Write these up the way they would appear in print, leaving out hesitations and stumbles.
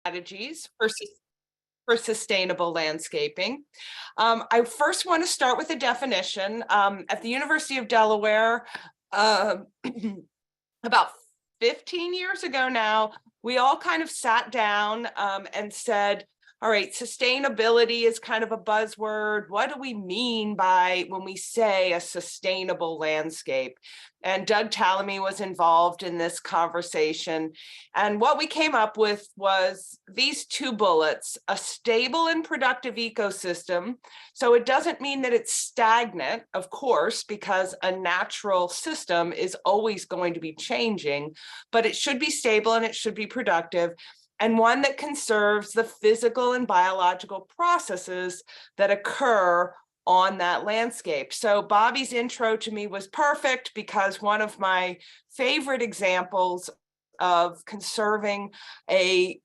strategies for sustainable landscaping. I first want to start with a definition. At the University of Delaware, uh, about 15 years ago now, we all kind of sat down and said, all right, sustainability is kind of a buzzword. What do we mean by when we say a sustainable landscape? And Doug Tallamy was involved in this conversation. And what we came up with was these two bullets: a stable and productive ecosystem. So it doesn't mean that it's stagnant, of course, because a natural system is always going to be changing, but it should be stable and it should be productive, and one that conserves the physical and biological processes that occur on that landscape. So Bobby's intro to me was perfect, because one of my favorite examples of conserving a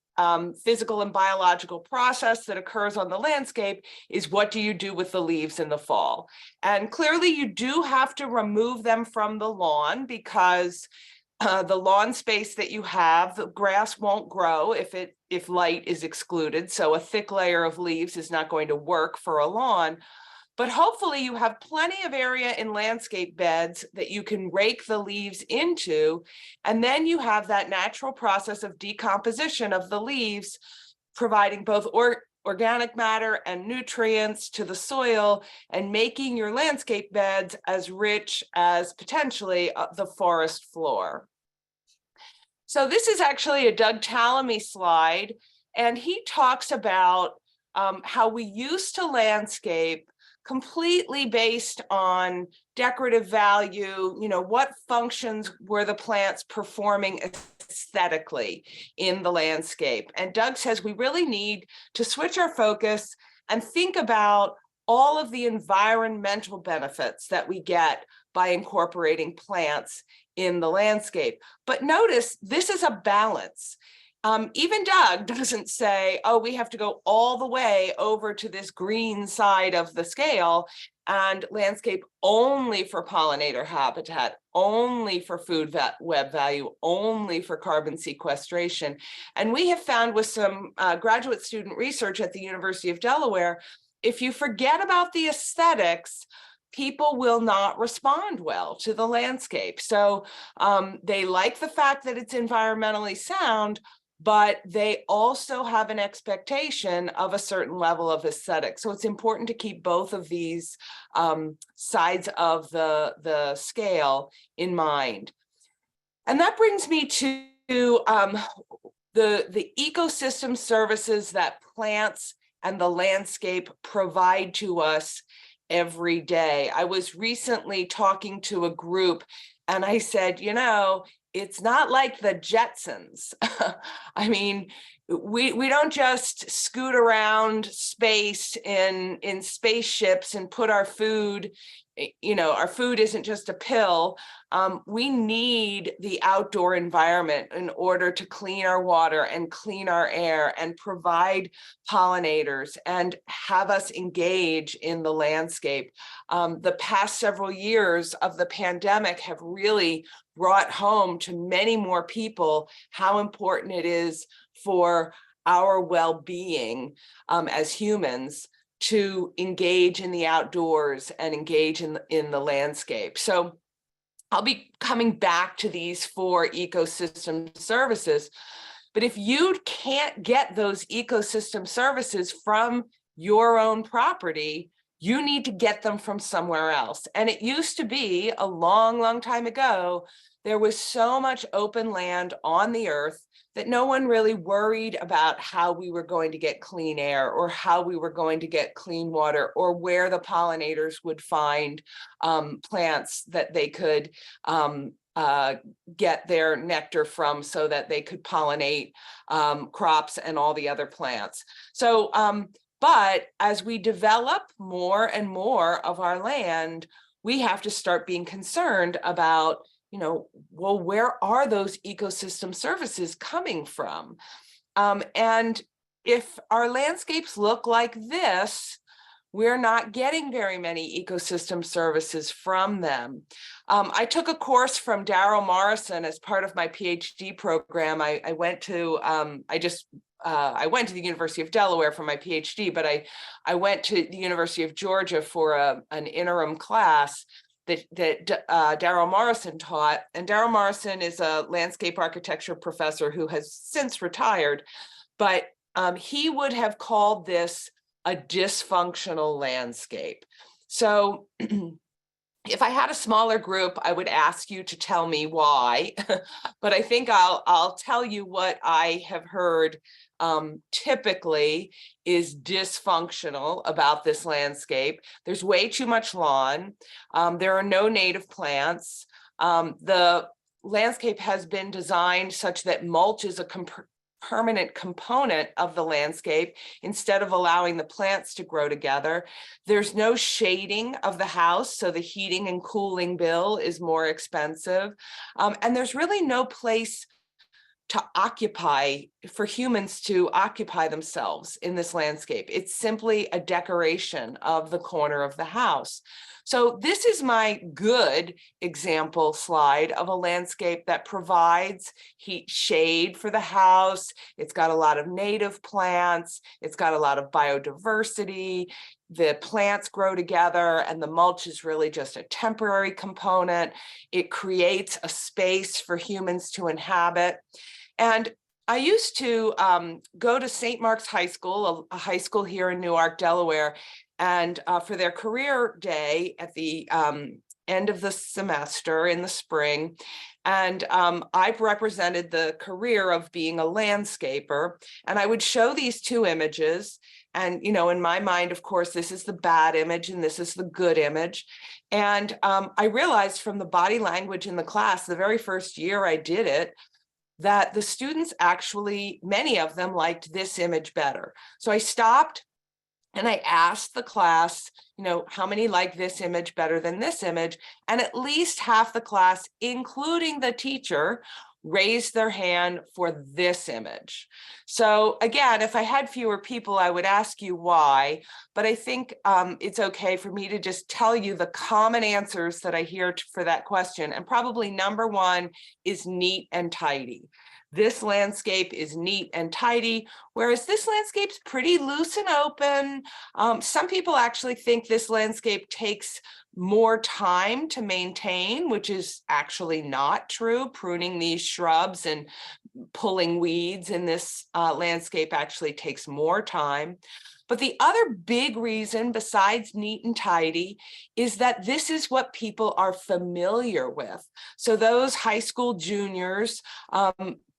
physical and biological process that occurs on the landscape is, what do you do with the leaves in the fall? And clearly you do have to remove them from the lawn, because the lawn space that you have, the grass won't grow if light is excluded. So a thick layer of leaves is not going to work for a lawn. But hopefully you have plenty of area in landscape beds that you can rake the leaves into, and then you have that natural process of decomposition of the leaves, providing both organic matter and nutrients to the soil, and making your landscape beds as rich as potentially the forest floor. So this is actually a Doug Tallamy slide, and he talks about how we used to landscape completely based on decorative value. You know, what functions were the plants performing aesthetically in the landscape? And Doug says we really need to switch our focus and think about all of the environmental benefits that we get by incorporating plants in the landscape. But notice, this is a balance. Even Doug doesn't say, oh, we have to go all the way over to this green side of the scale and landscape only for pollinator habitat, only for food web value, only for carbon sequestration. And we have found with some graduate student research at the University of Delaware, if you forget about the aesthetics, people will not respond well to the landscape. So they like the fact that it's environmentally sound, but they also have an expectation of a certain level of aesthetic. So it's important to keep both of these sides of the scale in mind. And that brings me to the ecosystem services that plants and the landscape provide to us every day. I was recently talking to a group, and I said, you know, it's not like the Jetsons. I mean, we don't just scoot around space in spaceships and put our food, you know, our food isn't just a pill. We need the outdoor environment in order to clean our water and clean our air and provide pollinators and have us engage in the landscape. The past several years of the pandemic have really brought home to many more people how important it is for our well-being as humans to engage in the outdoors and engage in the landscape. So I'll be coming back to these 4 ecosystem services, but if you can't get those ecosystem services from your own property, you need to get them from somewhere else. And it used to be a long, long time ago, there was so much open land on the earth that no one really worried about how we were going to get clean air or how we were going to get clean water or where the pollinators would find plants that they could get their nectar from so that they could pollinate crops and all the other plants. So, but as we develop more and more of our land, we have to start being concerned about, you know, well, where are those ecosystem services coming from? And if our landscapes look like this, we're not getting very many ecosystem services from them. I took a course from Daryl Morrison as part of my PhD program. I went to, I just I went to the University of Delaware for my PhD, but I went to the University of Georgia for an interim class that Daryl Morrison taught. And Daryl Morrison is a landscape architecture professor who has since retired, but he would have called this a dysfunctional landscape. So if I had a smaller group, I would ask you to tell me why, but I think I'll tell you what I have heard typically is dysfunctional about this landscape. There's way too much lawn. There are no native plants. The landscape has been designed such that mulch is a permanent component of the landscape instead of allowing the plants to grow together. There's no shading of the house, so the heating and cooling bill is more expensive. And there's really no place to occupy, for humans to occupy themselves in this landscape. It's simply a decoration of the corner of the house. So this is my good example slide of a landscape that provides heat, shade for the house. It's got a lot of native plants. It's got a lot of biodiversity. The plants grow together and the mulch is really just a temporary component. It creates a space for humans to inhabit. And I used to go to St. Mark's High School, a high school here in Newark, Delaware, and for their career day at the end of the semester in the spring. And I've represented the career of being a landscaper. And I would show these two images. And, you know, in my mind, of course, this is the bad image and this is the good image. And I realized from the body language in the class, the very first year I did it, that the students actually, many of them liked this image better. So I stopped and I asked the class, you know, how many like this image better than this image? And at least half the class, including the teacher, raised their hand for this image. So again, if I had fewer people, I would ask you why, but I think it's okay for me to just tell you the common answers that I hear for that question. And probably number one is neat and tidy. This landscape is neat and tidy, whereas this landscape's pretty loose and open. Some people actually think this landscape takes more time to maintain, which is actually not true. Pruning these shrubs and pulling weeds in this landscape actually takes more time. But the other big reason besides neat and tidy is that this is what people are familiar with. So those high school juniors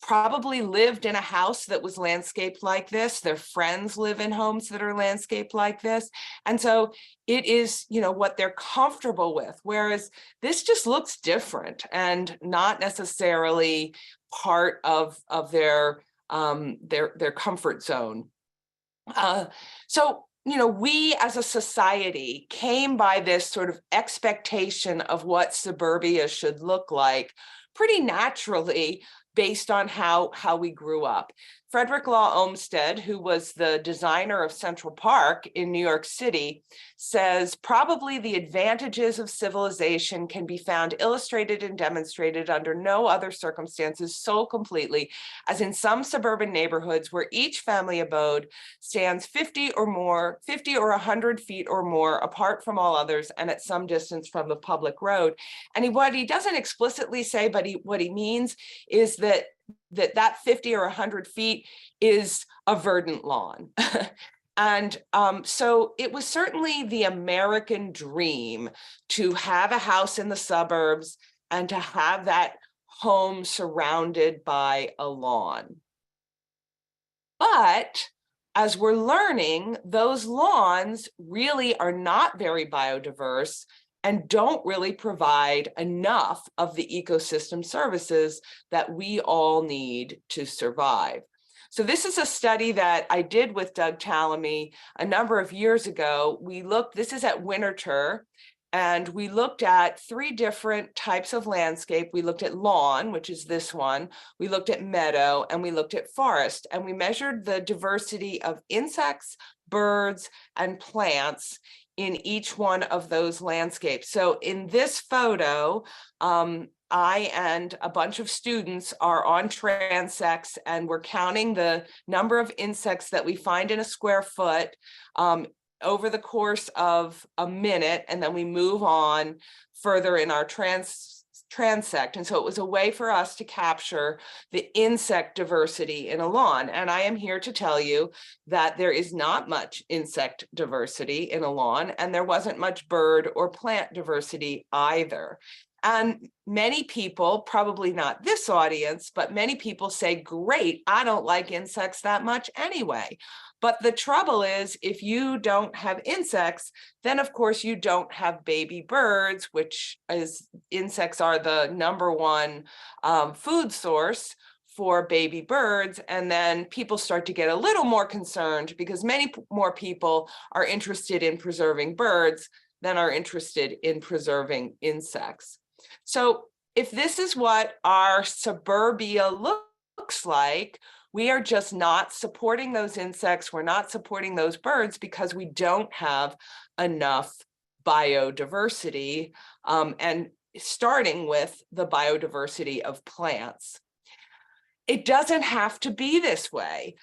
probably lived in a house that was landscaped like this. Their friends live in homes that are landscaped like this. And so it is, you know, what they're comfortable with, whereas this just looks different and not necessarily part of their comfort zone. So, you know, we as a society came by this sort of expectation of what suburbia should look like pretty naturally based on how we grew up. Frederick Law Olmsted, who was the designer of Central Park in New York City, says probably the advantages of civilization can be found illustrated and demonstrated under no other circumstances so completely as in some suburban neighborhoods where each family abode stands 50 or 100 feet or more apart from all others and at some distance from the public road. And what he doesn't explicitly say, but what he means is that 50 or 100 feet is a verdant lawn. And so it was certainly the American dream to have a house in the suburbs and to have that home surrounded by a lawn. But as we're learning, those lawns really are not very biodiverse and don't really provide enough of the ecosystem services that we all need to survive. So this is a study that I did with Doug Tallamy a number of years ago. This is at Winterthur, and we looked at 3 different types of landscape. We looked at lawn, which is this one. We looked at meadow, and we looked at forest, and we measured the diversity of insects, birds, and plants in each one of those landscapes. So in this photo, I and a bunch of students are on transects, and we're counting the number of insects that we find in a square foot over the course of a minute, and then we move on further in our transect. And so it was a way for us to capture the insect diversity in a lawn. And I am here to tell you that there is not much insect diversity in a lawn, and there wasn't much bird or plant diversity either. And many people, probably not this audience, but many people say, great, I don't like insects that much anyway. But the trouble is, if you don't have insects, then of course you don't have baby birds, which is, insects are the #1 food source for baby birds. And then people start to get a little more concerned because many more people are interested in preserving birds than are interested in preserving insects. So if this is what our suburbia looks like, we are just not supporting those insects. We're not supporting those birds because we don't have enough biodiversity, and starting with the biodiversity of plants. It doesn't have to be this way.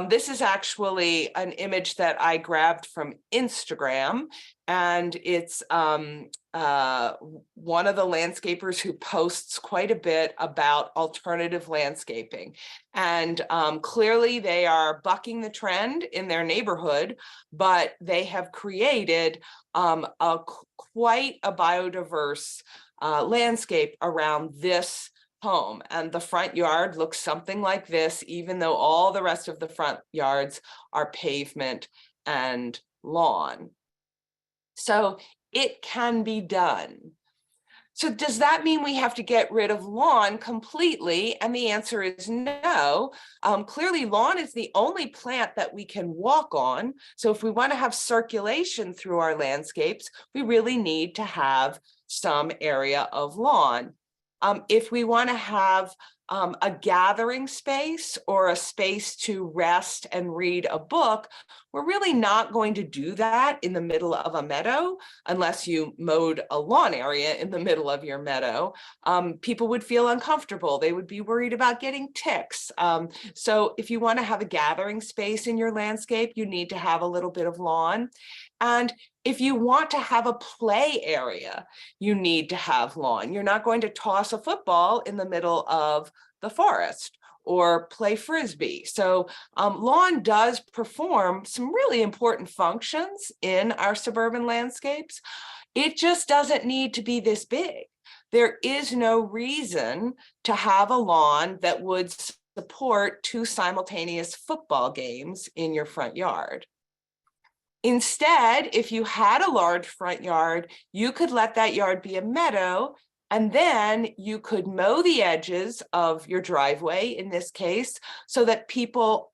This is actually an image that I grabbed from Instagram, and it's one of the landscapers who posts quite a bit about alternative landscaping. And clearly they are bucking the trend in their neighborhood, but they have created quite a biodiverse landscape around this home. And the front yard looks something like this, even though all the rest of the front yards are pavement and lawn. So it can be done. So does that mean we have to get rid of lawn completely? And the answer is no. Clearly, lawn is the only plant that we can walk on. So if we want to have circulation through our landscapes, we really need to have some area of lawn. If we want to have a gathering space or a space to rest and read a book, we're really not going to do that in the middle of a meadow unless you mowed a lawn area in the middle of your meadow. People would feel uncomfortable. They would be worried about getting ticks. So if you want to have a gathering space in your landscape, you need to have a little bit of lawn. And if you want to have a play area, you need to have lawn. You're not going to toss a football in the middle of the forest or play frisbee. So lawn does perform some really important functions in our suburban landscapes. It just doesn't need to be this big. There is no reason to have a lawn that would support 2 simultaneous football games in your front yard. Instead, if you had a large front yard, you could let that yard be a meadow, and then you could mow the edges of your driveway in this case, so that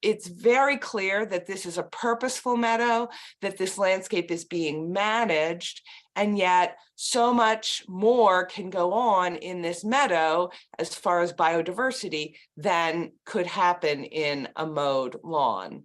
it's very clear that this is a purposeful meadow, that this landscape is being managed, and yet so much more can go on in this meadow as far as biodiversity than could happen in a mowed lawn.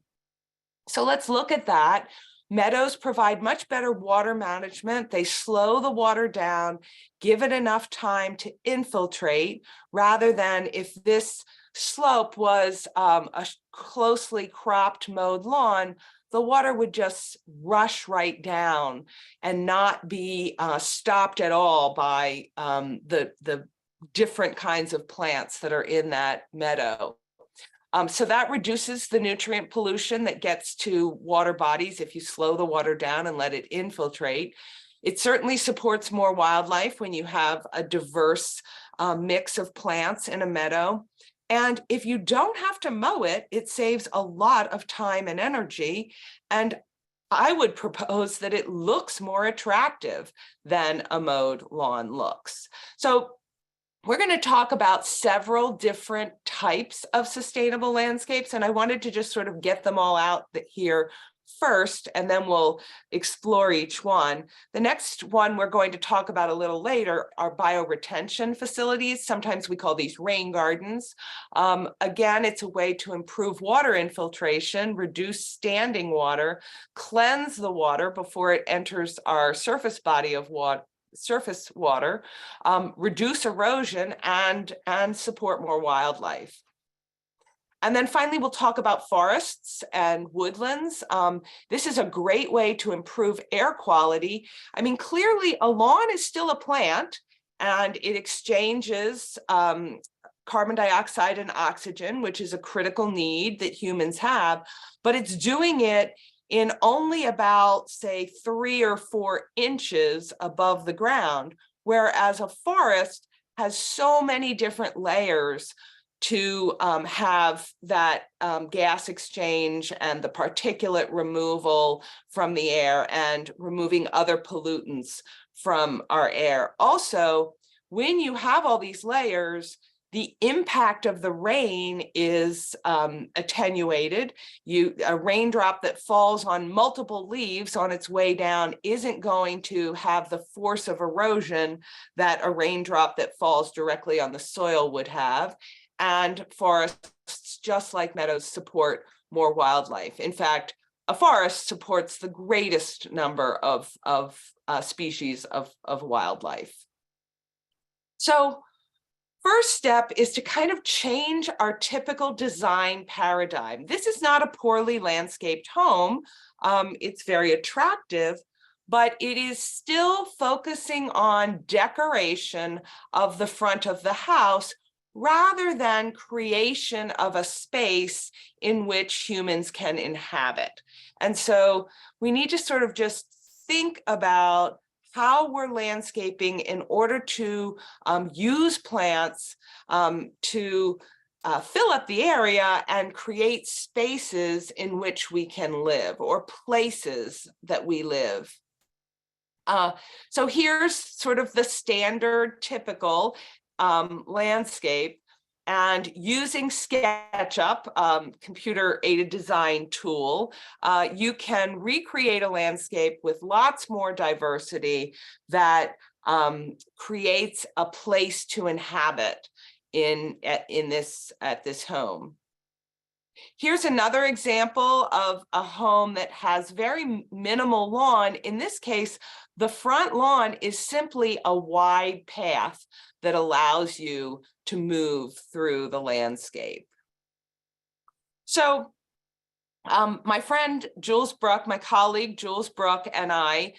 So let's look at that. Meadows provide much better water management. They slow the water down, give it enough time to infiltrate, rather than if this slope was a closely cropped mowed lawn, the water would just rush right down and not be stopped at all by the different kinds of plants that are in that meadow. So that reduces the nutrient pollution that gets to water bodies if you slow the water down and let it infiltrate. It certainly supports more wildlife when you have a diverse mix of plants in a meadow. And if you don't have to mow it, it saves a lot of time and energy. And I would propose that it looks more attractive than a mowed lawn looks. So we're going to talk about several different types of sustainable landscapes, and I wanted to just sort of get them all out here first, and then we'll explore each one. The next one we're going to talk about a little later are bioretention facilities. Sometimes we call these rain gardens. Again, it's a way to improve water infiltration, reduce standing water, cleanse the water before it enters our surface body of surface water, reduce erosion, and support more wildlife. And then finally, we'll talk about forests and woodlands. This is a great way to improve air quality. I mean, clearly a lawn is still a plant, and it exchanges carbon dioxide and oxygen, which is a critical need that humans have, but it's doing it in only about, say, 3 or 4 inches above the ground, whereas a forest has so many different layers to have that gas exchange and the particulate removal from the air and removing other pollutants from our air. Also, when you have all these layers, the impact of the rain is attenuated. A raindrop that falls on multiple leaves on its way down isn't going to have the force of erosion that a raindrop that falls directly on the soil would have. And forests, just like meadows, support more wildlife. In fact, a forest supports the greatest number of species of wildlife. So first step is to kind of change our typical design paradigm. This is not a poorly landscaped home. It's very attractive, but it is still focusing on decoration of the front of the house rather than creation of a space in which humans can inhabit. And so we need to sort of just think about how we're landscaping in order to use plants to fill up the area and create spaces in which we can live, or places that we live. So here's sort of the standard typical landscape, and using SketchUp, computer-aided design tool, you can recreate a landscape with lots more diversity that creates a place to inhabit at this home. Here's another example of a home that has very minimal lawn. In this case, the front lawn is simply a wide path that allows you to move through the landscape. So my friend Jules Brook, my colleague Jules Brook, and I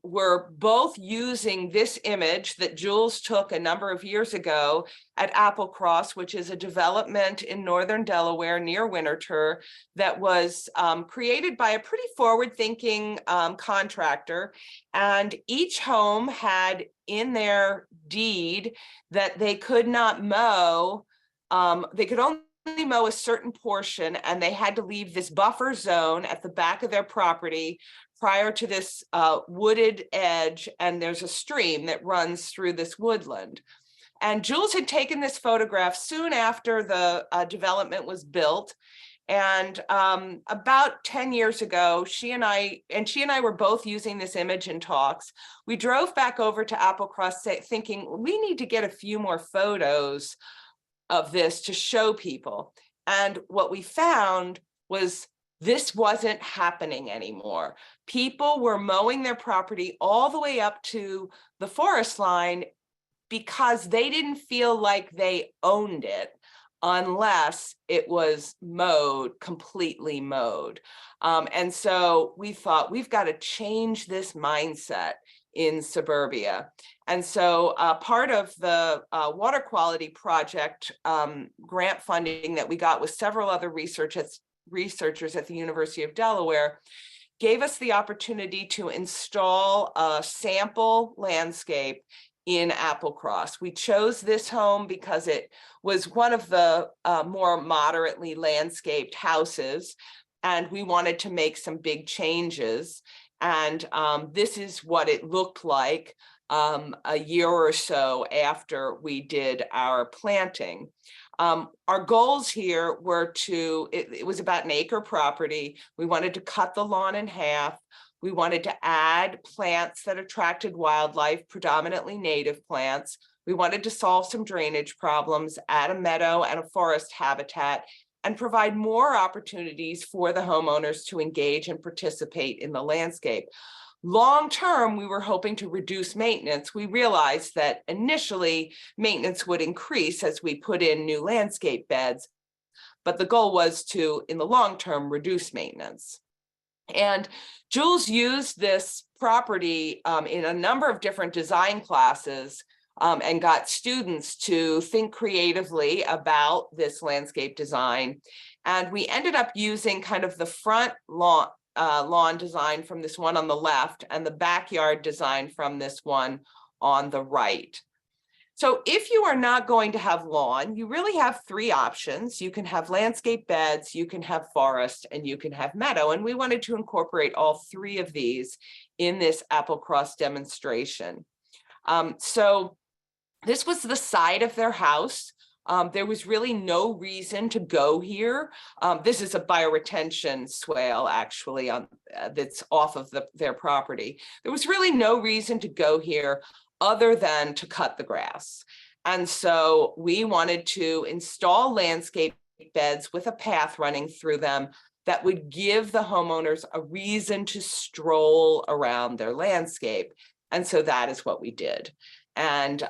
were both using this image that Jules took a number of years ago at Applecross, which is a development in northern Delaware near Winterthur that was created by a pretty forward-thinking contractor. And each home had in their deed that they could not mow, they could only mow a certain portion, and they had to leave this buffer zone at the back of their property prior to this wooded edge, and there's a stream that runs through this woodland. And Jules had taken this photograph soon after the development was built. And about 10 years ago, she and I were both using this image in talks. We drove back over to Applecross thinking, we need to get a few more photos of this to show people. And what we found was this wasn't happening anymore. People were mowing their property all the way up to the forest line because they didn't feel like they owned it unless it was mowed, completely mowed. And so we thought, we've got to change this mindset in suburbia. And so part of the water quality project grant funding that we got with several other researchers at the University of Delaware gave us the opportunity to install a sample landscape in Applecross. We chose this home because it was one of the more moderately landscaped houses, and we wanted to make some big changes. And this is what it looked like a year or so after we did our planting. Our goals here were it was about an acre property. We wanted to cut the lawn in half. We wanted to add plants that attracted wildlife, predominantly native plants. We wanted to solve some drainage problems, add a meadow and a forest habitat, and provide more opportunities for the homeowners to engage and participate in the landscape. Long term, we were hoping to reduce maintenance. We realized that initially maintenance would increase as we put in new landscape beds, but the goal was to, in the long term, reduce maintenance. And Jules used this property in a number of different design classes and got students to think creatively about this landscape design. And we ended up using kind of the front lawn design from this one on the left and the backyard design from this one on the right. So if you are not going to have lawn, you really have three options. You can have landscape beds, you can have forest, and you can have meadow. And we wanted to incorporate all three of these in this Applecross demonstration. So this was the side of their house. There was really no reason to go here. This is a bioretention swale, actually, that's off of their property. There was really no reason to go here other than to cut the grass. And so we wanted to install landscape beds with a path running through them that would give the homeowners a reason to stroll around their landscape. And so that is what we did. And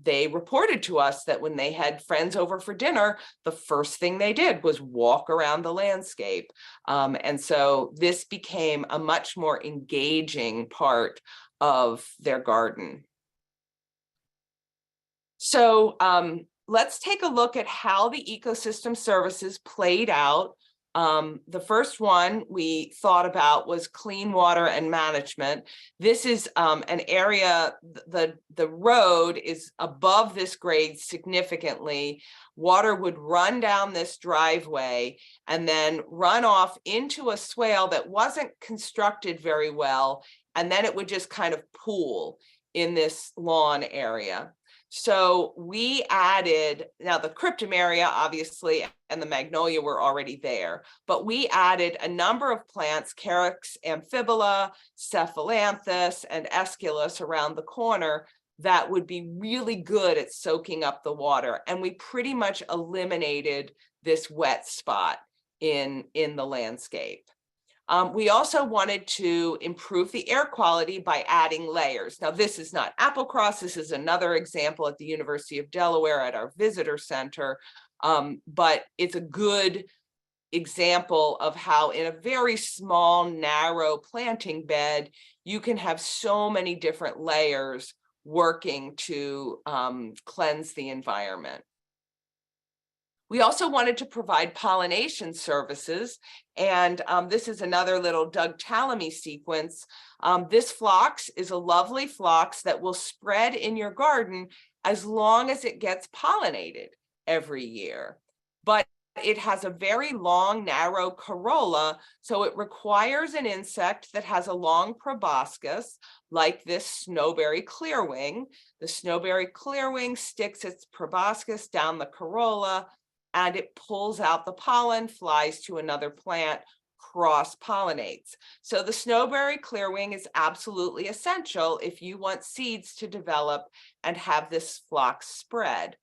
they reported to us that when they had friends over for dinner, the first thing they did was walk around the landscape. And so this became a much more engaging part of their garden. So let's take a look at how the ecosystem services played out. The first one we thought about was clean water and management. This is an area, the road is above this grade significantly. Water would run down this driveway and then run off into a swale that wasn't constructed very well. And then it would just kind of pool in this lawn area. So we added, now the cryptum area obviously and the magnolia were already there, but we added a number of plants, Carex amphibula, cephalanthus, and aesculus around the corner that would be really good at soaking up the water. And we pretty much eliminated this wet spot in the landscape. We also wanted to improve the air quality by adding layers. Now, this is not Applecross. This is another example at the University of Delaware at our visitor center. But it's a good example of how in a very small, narrow planting bed, you can have so many different layers working to cleanse the environment. We also wanted to provide pollination services, and this is another little Doug Tallamy sequence. This phlox is a lovely phlox that will spread in your garden as long as it gets pollinated every year. But it has a very long, narrow corolla, so it requires an insect that has a long proboscis, like this snowberry clearwing. The snowberry clearwing sticks its proboscis down the corolla, and it pulls out the pollen, flies to another plant, cross-pollinates. So the snowberry clearwing is absolutely essential if you want seeds to develop and have this phlox spread.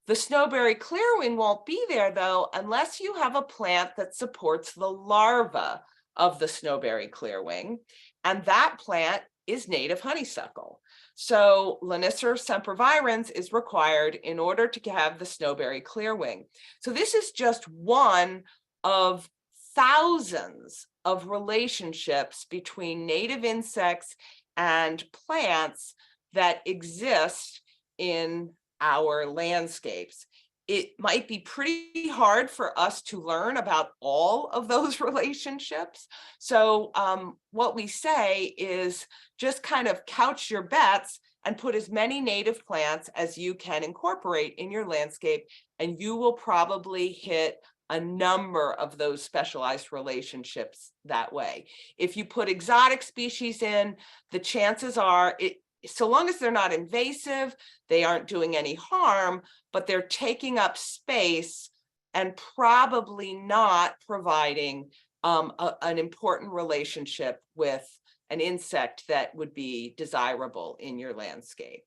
The snowberry clearwing won't be there, though, unless you have a plant that supports the larva of the snowberry clearwing, and that plant is native honeysuckle. So Lanicer sempervirens is required in order to have the snowberry clearwing. So this is just one of thousands of relationships between native insects and plants that exist in our landscapes. It might be pretty hard for us to learn about all of those relationships. So what we say is just kind of couch your bets and put as many native plants as you can incorporate in your landscape, and you will probably hit a number of those specialized relationships that way. If you put exotic species in, the chances are so long as they're not invasive, they aren't doing any harm, but they're taking up space and probably not providing an important relationship with an insect that would be desirable in your landscape.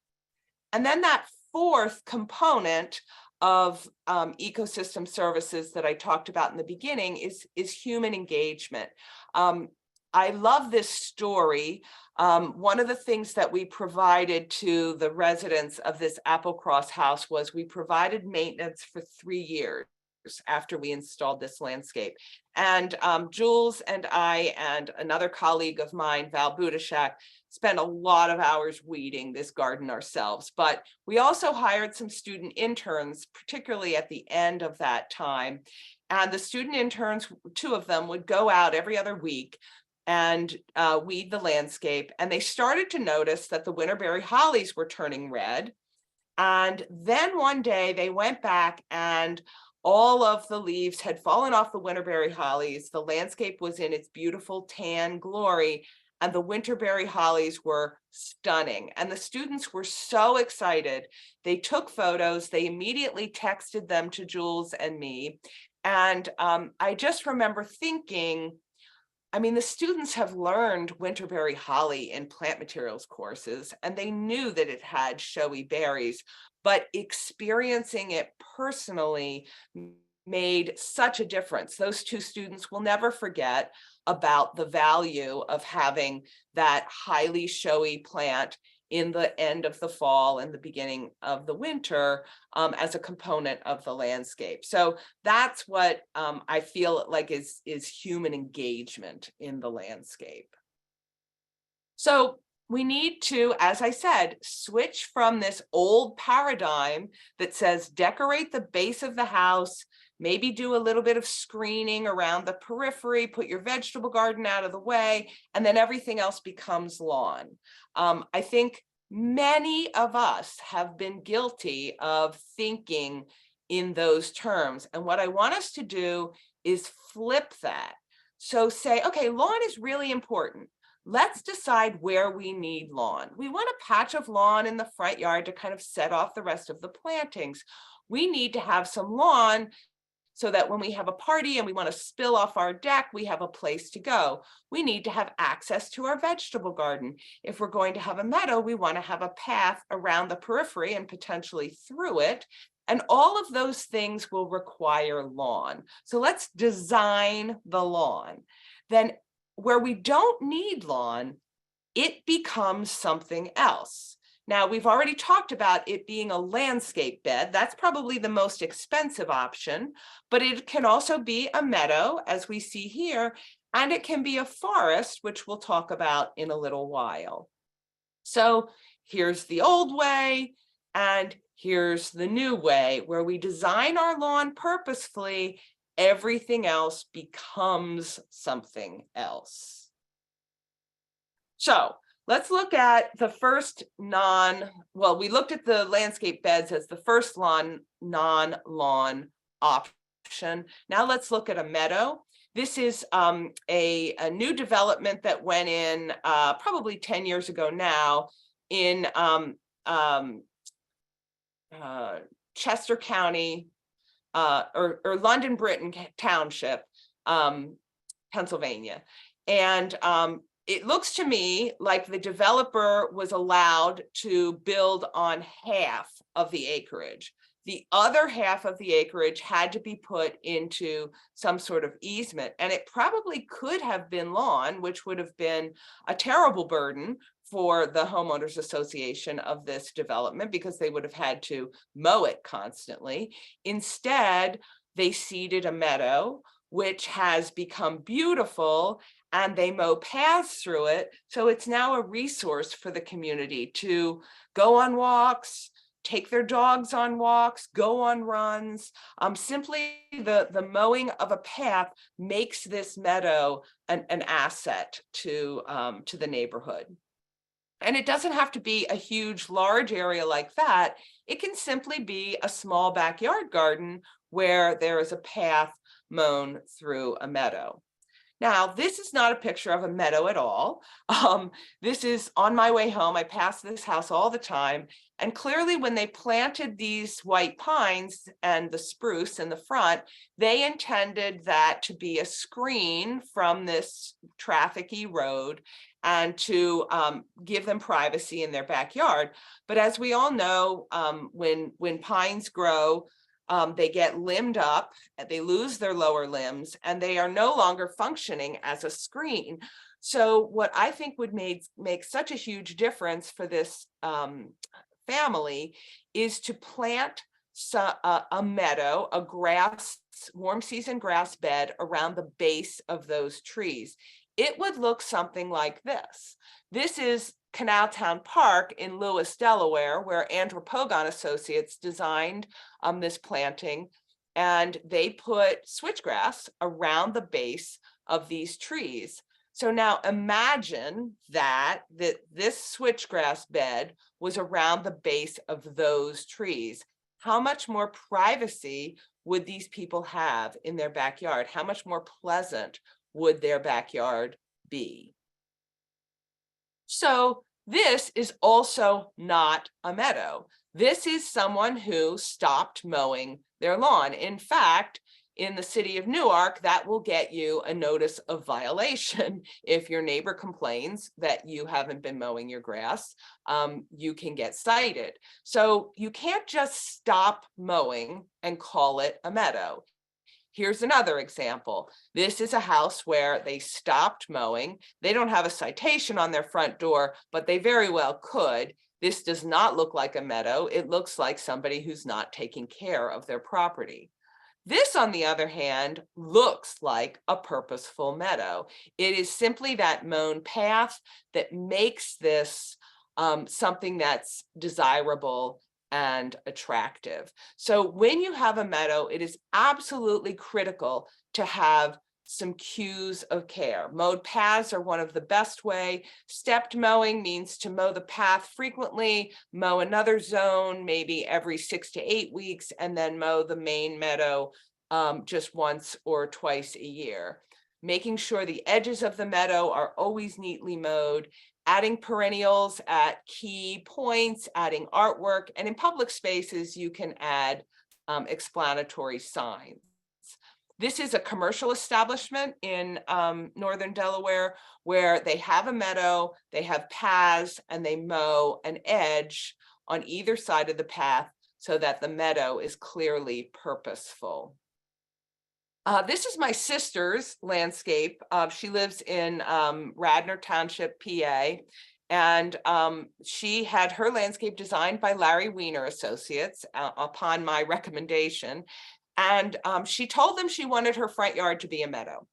And then that fourth component of ecosystem services that I talked about in the beginning is human engagement. I love this story. One of the things that we provided to the residents of this Applecross house was we provided maintenance for 3 years after we installed this landscape. And Jules and I and another colleague of mine, Val Budashak, spent a lot of hours weeding this garden ourselves. But we also hired some student interns, particularly at the end of that time. And the student interns, 2 of them, would go out every other week and weed the landscape. And they started to notice that the winterberry hollies were turning red. And then one day they went back and all of the leaves had fallen off the winterberry hollies. The landscape was in its beautiful tan glory, and the winterberry hollies were stunning. And the students were so excited. They took photos. They immediately texted them to Jules and me. And I just remember thinking, I mean, the students have learned winterberry holly in plant materials courses, and they knew that it had showy berries, but experiencing it personally made such a difference. Those 2 students will never forget about the value of having that highly showy plant in the end of the fall and the beginning of the winter as a component of the landscape. So that's what I feel like is human engagement in the landscape. So we need to, as I said, switch from this old paradigm that says decorate the base of the house, maybe do a little bit of screening around the periphery, put your vegetable garden out of the way, and then everything else becomes lawn. I think many of us have been guilty of thinking in those terms. And what I want us to do is flip that. So say, okay, lawn is really important. Let's decide where we need lawn. We want a patch of lawn in the front yard to kind of set off the rest of the plantings. We need to have some lawn so that when we have a party and we want to spill off our deck, we have a place to go. We need to have access to our vegetable garden. If we're going to have a meadow, we want to have a path around the periphery and potentially through it. And all of those things will require lawn. So let's design the lawn. Then where we don't need lawn, it becomes something else. Now, we've already talked about it being a landscape bed. That's probably the most expensive option, but it can also be a meadow, as we see here, and it can be a forest, which we'll talk about in a little while. So here's the old way, and here's the new way, where we design our lawn purposefully. Everything else becomes something else. So let's look at the first we looked at the landscape beds as the first non-lawn option. Now let's look at a meadow. This is a new development that went in probably 10 years ago now in Chester County, or London Britton Township, Pennsylvania. And it looks to me like the developer was allowed to build on half of the acreage. The other half of the acreage had to be put into some sort of easement, and it probably could have been lawn, which would have been a terrible burden for the homeowners association of this development because they would have had to mow it constantly. Instead, they seeded a meadow, which has become beautiful, and they mow paths through it. So it's now a resource for the community to go on walks, take their dogs on walks, go on runs. Simply the mowing of a path makes this meadow an asset to the neighborhood. And it doesn't have to be a huge, large area like that. It can simply be a small backyard garden where there is a path mown through a meadow. Now, this is not a picture of a meadow at all. This is on my way home. I pass this house all the time. And clearly when they planted these white pines and the spruce in the front, they intended that to be a screen from this trafficy road and to give them privacy in their backyard. But as we all know, when pines grow, They get limbed up, they lose their lower limbs, and they are no longer functioning as a screen. So what I think would make such a huge difference for this family is to plant a meadow, a grass, warm season grass bed around the base of those trees. It would look something like this. This is Canaltown Park in Lewis, Delaware, where Andrew Pogon Associates designed this planting, and they put switchgrass around the base of these trees. So now imagine that this switchgrass bed was around the base of those trees. How much more privacy would these people have in their backyard? How much more pleasant would their backyard be? So this is also not a meadow. This is someone who stopped mowing their lawn. In fact, in the city of Newark, that will get you a notice of violation. If your neighbor complains that you haven't been mowing your grass, you can get cited. So you can't just stop mowing and call it a meadow. Here's another example. This is a house where they stopped mowing. They don't have a citation on their front door, but they very well could. This does not look like a meadow. It looks like somebody who's not taking care of their property. This, on the other hand, looks like a purposeful meadow. It is simply that mown path that makes this something that's desirable and attractive. So when you have a meadow, it is absolutely critical to have some cues of care. Mowed paths are one of the best way. Stepped mowing means to mow the path frequently, mow another zone maybe every 6 to 8 weeks, and then mow the main meadow just once or twice a year. Making sure the edges of the meadow are always neatly mowed, adding perennials at key points, adding artwork, and in public spaces, you can add explanatory signs. This is a commercial establishment in northern Delaware where they have a meadow, they have paths, and they mow an edge on either side of the path so that the meadow is clearly purposeful. This is my sister's landscape. She lives in Radnor Township, PA, and she had her landscape designed by Larry Weiner Associates upon my recommendation. And she told them she wanted her front yard to be a meadow.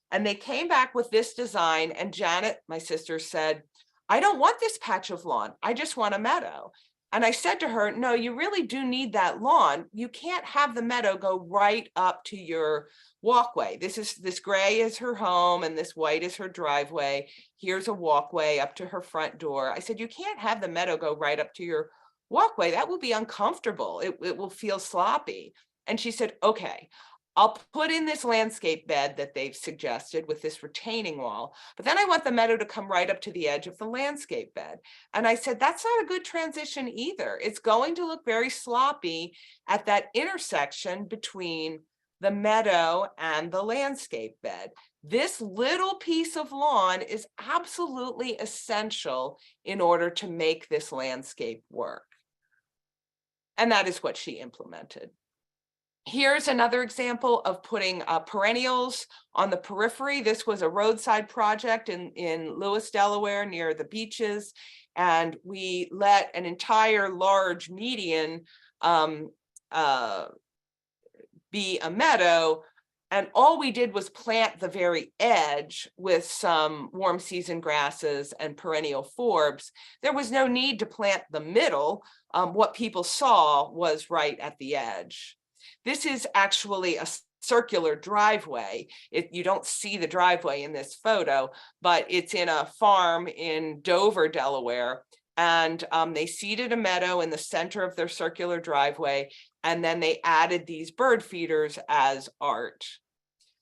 And they came back with this design, and Janet, my sister, said, "I don't want this patch of lawn. I just want a meadow." And I said to her, "No, you really do need that lawn. You can't have the meadow go right up to your walkway. This gray is her home and this white is her driveway. Here's a walkway up to her front door." I said, "You can't have the meadow go right up to your walkway. That will be uncomfortable. It will feel sloppy." And she said, "Okay, I'll put in this landscape bed that they've suggested with this retaining wall, but then I want the meadow to come right up to the edge of the landscape bed." And I said, "That's not a good transition either. It's going to look very sloppy at that intersection between the meadow and the landscape bed. This little piece of lawn is absolutely essential in order to make this landscape work." And that is what she implemented. Here's another example of putting perennials on the periphery. This was a roadside project in Lewis, Delaware, near the beaches. And we let an entire large median be a meadow. And all we did was plant the very edge with some warm season grasses and perennial forbs. There was no need to plant the middle. What people saw was right at the edge. This is actually a circular driveway. You don't see the driveway in this photo, but it's in a farm in Dover, Delaware. And they seeded a meadow in the center of their circular driveway, and then they added these bird feeders as art.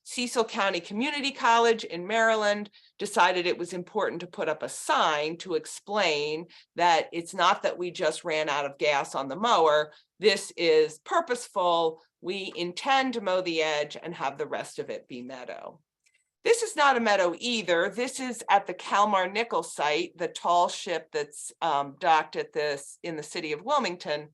Cecil County Community College in Maryland decided it was important to put up a sign to explain that it's not that we just ran out of gas on the mower. This is purposeful. We intend to mow the edge and have the rest of it be meadow. This is not a meadow either. This is at the Kalmar Nickel site, the tall ship that's docked at this in the city of Wilmington.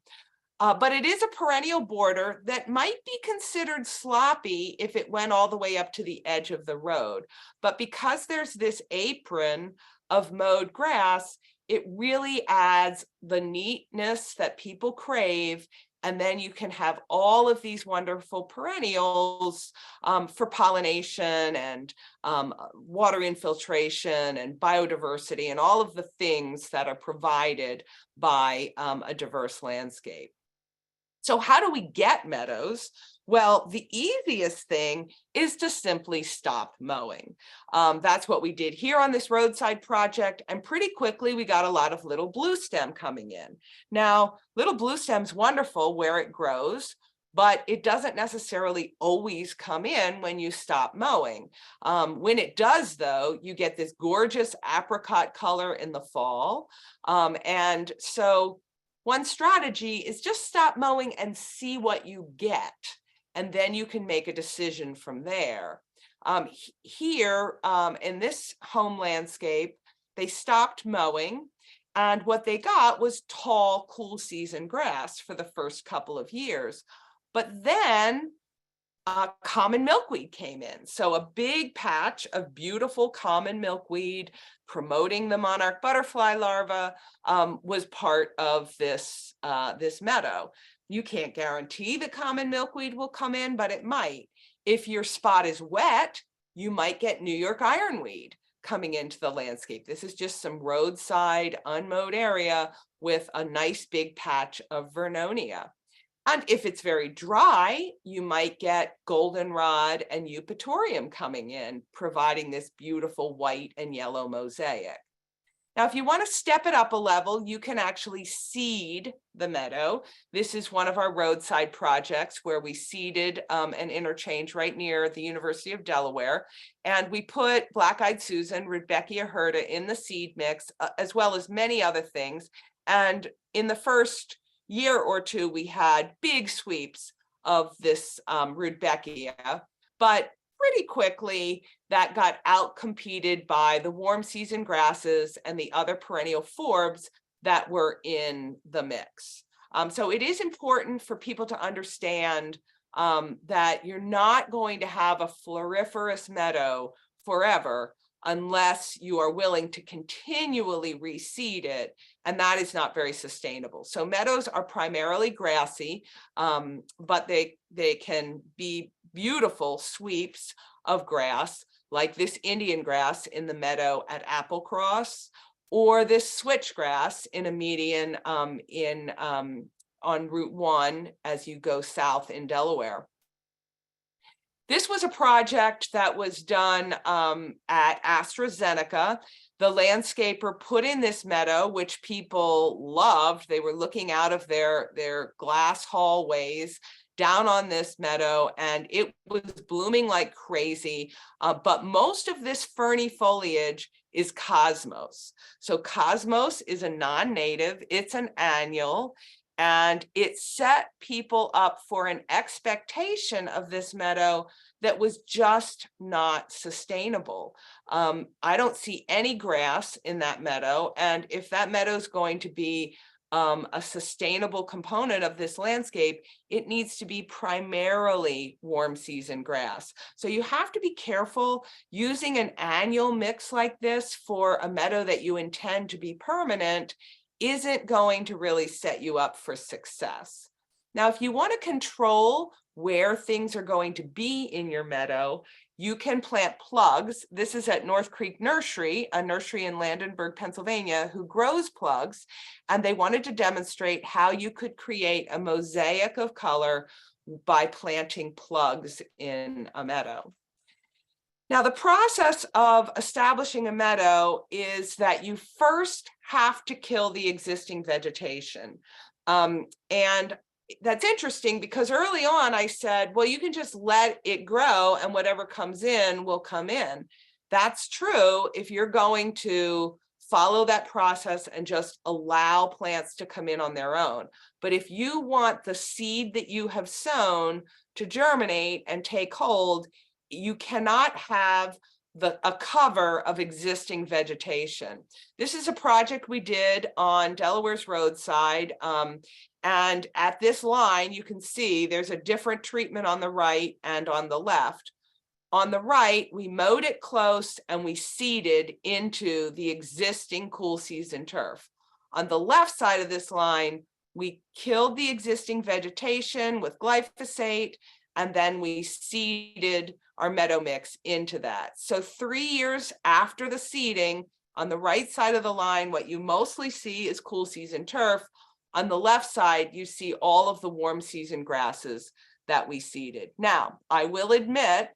But it is a perennial border that might be considered sloppy if it went all the way up to the edge of the road. But because there's this apron of mowed grass, it really adds the neatness that people crave. And then you can have all of these wonderful perennials for pollination and water infiltration and biodiversity and all of the things that are provided by a diverse landscape. So how do we get meadows? Well, the easiest thing is to simply stop mowing. That's what we did here on this roadside project. And pretty quickly, we got a lot of little blue stem coming in. Now, little blue stem's wonderful where it grows, but it doesn't necessarily always come in when you stop mowing. When it does, though, you get this gorgeous apricot color in the fall. And so one strategy is just stop mowing and see what you get. And then you can make a decision from there. Here in this home landscape, they stopped mowing. And what they got was tall, cool season grass for the first couple of years. But then common milkweed came in. So a big patch of beautiful common milkweed promoting the monarch butterfly larva was part of this, this meadow. You can't guarantee that common milkweed will come in, but it might. If your spot is wet, you might get New York ironweed coming into the landscape. This is just some roadside unmowed area with a nice big patch of Vernonia. And if it's very dry, you might get goldenrod and eupatorium coming in, providing this beautiful white and yellow mosaic. Now, if you want to step it up a level, you can actually seed the meadow. This is one of our roadside projects where we seeded an interchange right near the University of Delaware. And we put black-eyed Susan, Rudbeckia hirta in the seed mix, as well as many other things. And in the first year or two, we had big sweeps of this Rudbeckia, but pretty quickly that got outcompeted by the warm season grasses and the other perennial forbs that were in the mix. So it is important for people to understand that you're not going to have a floriferous meadow forever unless you are willing to continually reseed it, and that is not very sustainable. So meadows are primarily grassy, but they can be beautiful sweeps of grass, like this Indian grass in the meadow at Applecross, or this switchgrass in a median on Route 1 as you go south in Delaware. This was a project that was done at AstraZeneca. The landscaper put in this meadow, which people loved. They were looking out of their glass hallways down on this meadow, and it was blooming like crazy. But most of this ferny foliage is cosmos. So cosmos is a non-native, it's an annual, and it set people up for an expectation of this meadow that was just not sustainable. I don't see any grass in that meadow. And if that meadow is going to be a sustainable component of this landscape, it needs to be primarily warm season grass. So you have to be careful using an annual mix like this for a meadow that you intend to be permanent isn't going to really set you up for success. Now, if you want to control where things are going to be in your meadow, you can plant plugs. This is at North Creek Nursery, a nursery in Landenberg, Pennsylvania, who grows plugs. And they wanted to demonstrate how you could create a mosaic of color by planting plugs in a meadow. Now, the process of establishing a meadow is that you first have to kill the existing vegetation. And that's interesting because early on I said, well, you can just let it grow and whatever comes in will come in. That's true if you're going to follow that process and just allow plants to come in on their own. But if you want the seed that you have sown to germinate and take hold, you cannot have a cover of existing vegetation. This is a project we did on Delaware's roadside, And at this line, you can see there's a different treatment on the right and on the left. On the right, we mowed it close and we seeded into the existing cool season turf. On the left side of this line, we killed the existing vegetation with glyphosate, and then we seeded our meadow mix into that. So 3 years after the seeding, on the right side of the line, what you mostly see is cool season turf. On the left side, you see all of the warm season grasses that we seeded. Now, I will admit,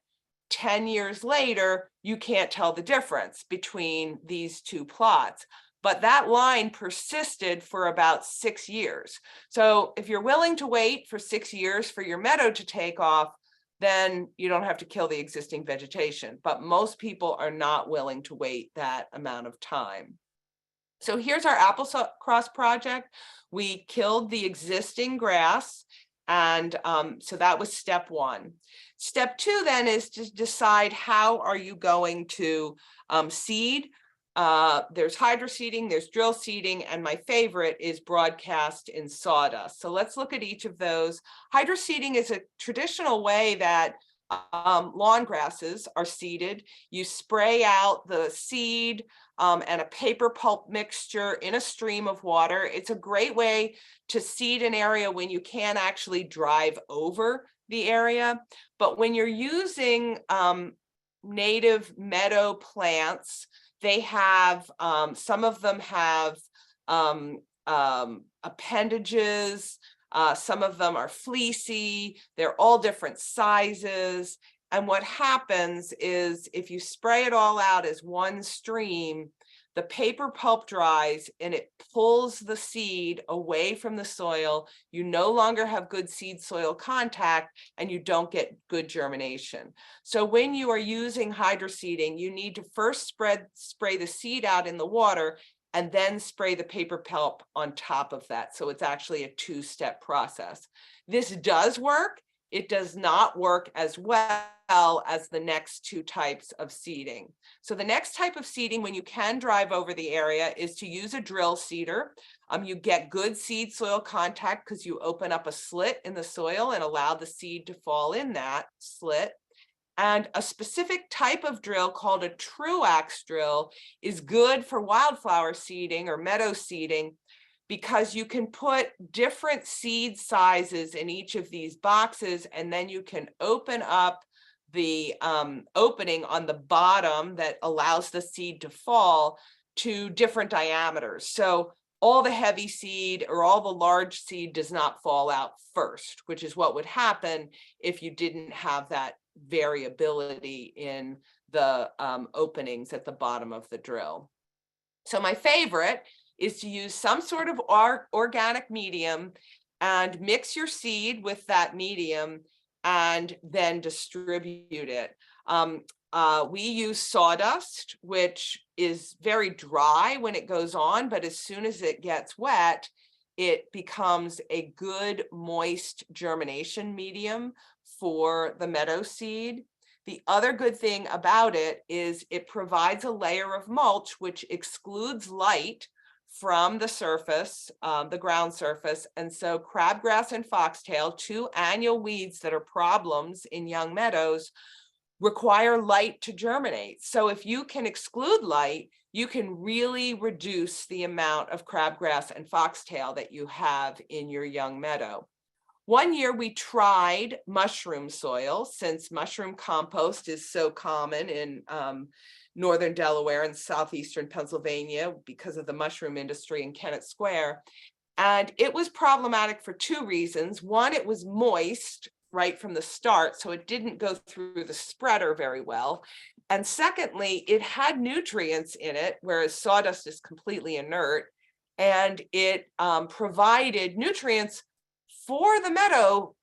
10 years later, you can't tell the difference between these two plots, but that line persisted for about 6 years. So if you're willing to wait for 6 years for your meadow to take off, then you don't have to kill the existing vegetation. But most people are not willing to wait that amount of time. So here's our Applecross project. We killed the existing grass, and so that was step one. Step two then is to decide how are you going to seed. There's hydroseeding, there's drill seeding, and my favorite is broadcast in sawdust. So let's look at each of those. Hydroseeding is a traditional way that lawn grasses are seeded. You spray out the seed and a paper pulp mixture in a stream of water. It's a great way to seed an area when you can't actually drive over the area. But when you're using native meadow plants, they have, some of them have appendages, some of them are fleecy, they're all different sizes. And what happens is if you spray it all out as one stream, the paper pulp dries and it pulls the seed away from the soil. You no longer have good seed soil contact and you don't get good germination. So when you are using hydroseeding, you need to first spray the seed out in the water and then spray the paper pulp on top of that. So it's actually a two-step process. This does work. It does not work as well as the next two types of seeding. So the next type of seeding, when you can drive over the area, is to use a drill seeder. You get good seed soil contact because you open up a slit in the soil and allow the seed to fall in that slit. And a specific type of drill called a true axe drill is good for wildflower seeding or meadow seeding, because you can put different seed sizes in each of these boxes, and then you can open up the opening on the bottom that allows the seed to fall to different diameters. So all the heavy seed or all the large seed does not fall out first, which is what would happen if you didn't have that variability in the openings at the bottom of the drill. So my favorite is to use some sort of organic medium and mix your seed with that medium and then distribute it. We use sawdust, which is very dry when it goes on, but as soon as it gets wet, it becomes a good moist germination medium for the meadow seed. The other good thing about it is it provides a layer of mulch which excludes light from the surface, the ground surface. And so crabgrass and foxtail, two annual weeds that are problems in young meadows, require light to germinate. So if you can exclude light, you can really reduce the amount of crabgrass and foxtail that you have in your young meadow. One year we tried mushroom soil, since mushroom compost is so common in northern Delaware and southeastern Pennsylvania because of the mushroom industry in Kennett Square. And it was problematic for two reasons. One, it was moist right from the start, so it didn't go through the spreader very well. And secondly, it had nutrients in it, whereas sawdust is completely inert, and it provided nutrients for the meadow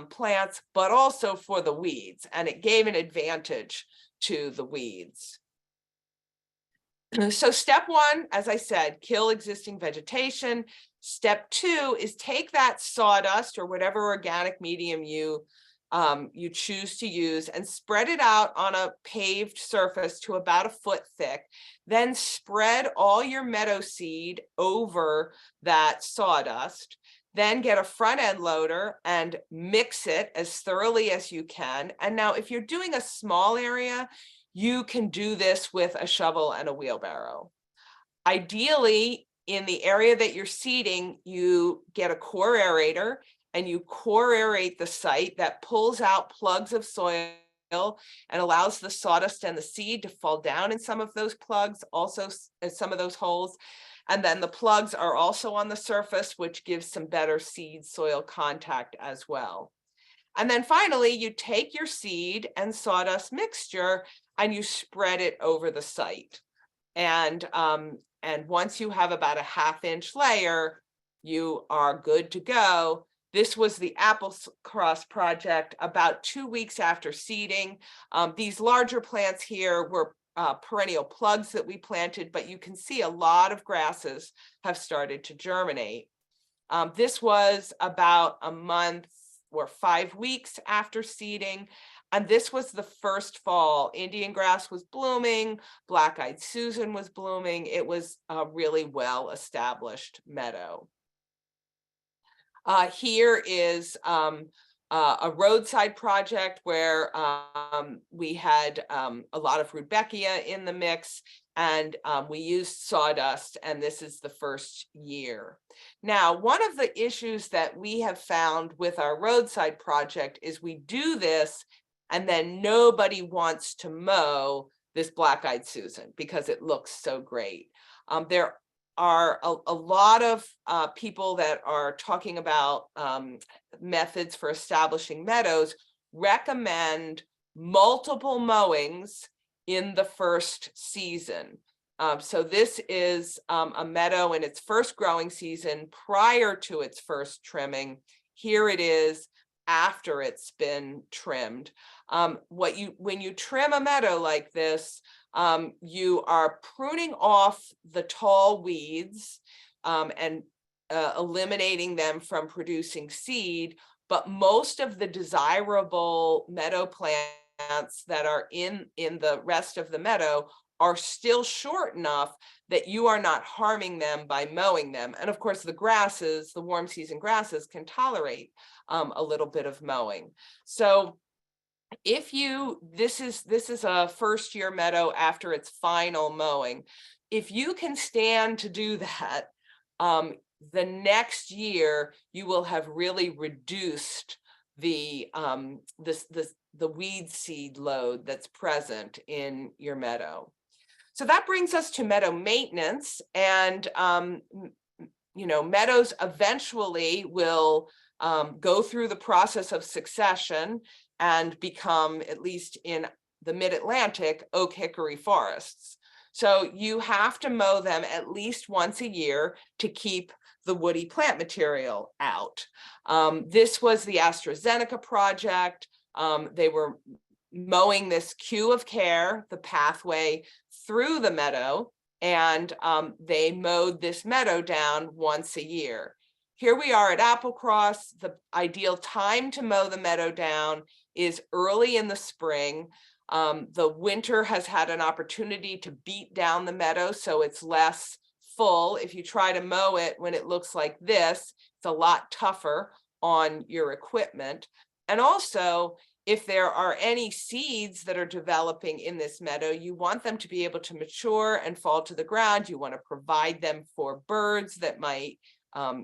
plants, but also for the weeds, and it gave an advantage to the weeds. So step one, as I said, kill existing vegetation. Step two is take that sawdust or whatever organic medium you choose to use and spread it out on a paved surface to about a foot thick. Then spread all your meadow seed over that sawdust. Then get a front end loader and mix it as thoroughly as you can. And now if you're doing a small area, you can do this with a shovel and a wheelbarrow. Ideally, in the area that you're seeding, you get a core aerator and you core aerate the site. That pulls out plugs of soil and allows the sawdust and the seed to fall down in some of those plugs, also in some of those holes. And then the plugs are also on the surface, which gives some better seed soil contact as well. And then finally, you take your seed and sawdust mixture and you spread it over the site. And once you have about a ½ inch layer, you are good to go. This was the Applecross project about 2 weeks after seeding. These larger plants here were perennial plugs that we planted, but you can see a lot of grasses have started to germinate. This was about a month or 5 weeks after seeding. And this was the first fall. Indian grass was blooming, black-eyed Susan was blooming. It was a really well-established meadow. Here is a roadside project where we had a lot of Rudbeckia in the mix, and we used sawdust, and this is the first year. Now, one of the issues that we have found with our roadside project is we do this and then nobody wants to mow this black-eyed Susan because it looks so great. There are a lot of people that are talking about methods for establishing meadows, recommend multiple mowings in the first season. So this is a meadow in its first growing season prior to its first trimming. Here it is after it's been trimmed. When you trim a meadow like this, you are pruning off the tall weeds and eliminating them from producing seed, but most of the desirable meadow plants that are in the rest of the meadow are still short enough that you are not harming them by mowing them. And of course, the grasses, the warm season grasses, can tolerate a little bit of mowing. So if this is a first year meadow after its final mowing, if you can stand to do that, the next year you will have really reduced the weed seed load that's present in your meadow. So that brings us to meadow maintenance, and meadows eventually will go through the process of succession and become, at least in the mid-Atlantic, oak hickory forests. So you have to mow them at least once a year to keep the woody plant material out. This was the AstraZeneca project. They were mowing this queue of care, the pathway through the meadow, and they mowed this meadow down once a year. Here we are at Applecross. The ideal time to mow the meadow down is early in the spring. The winter has had an opportunity to beat down the meadow, so it's less full. If you try to mow it when it looks like this, it's a lot tougher on your equipment. And also, if there are any seeds that are developing in this meadow, you want them to be able to mature and fall to the ground. You want to provide them for birds that might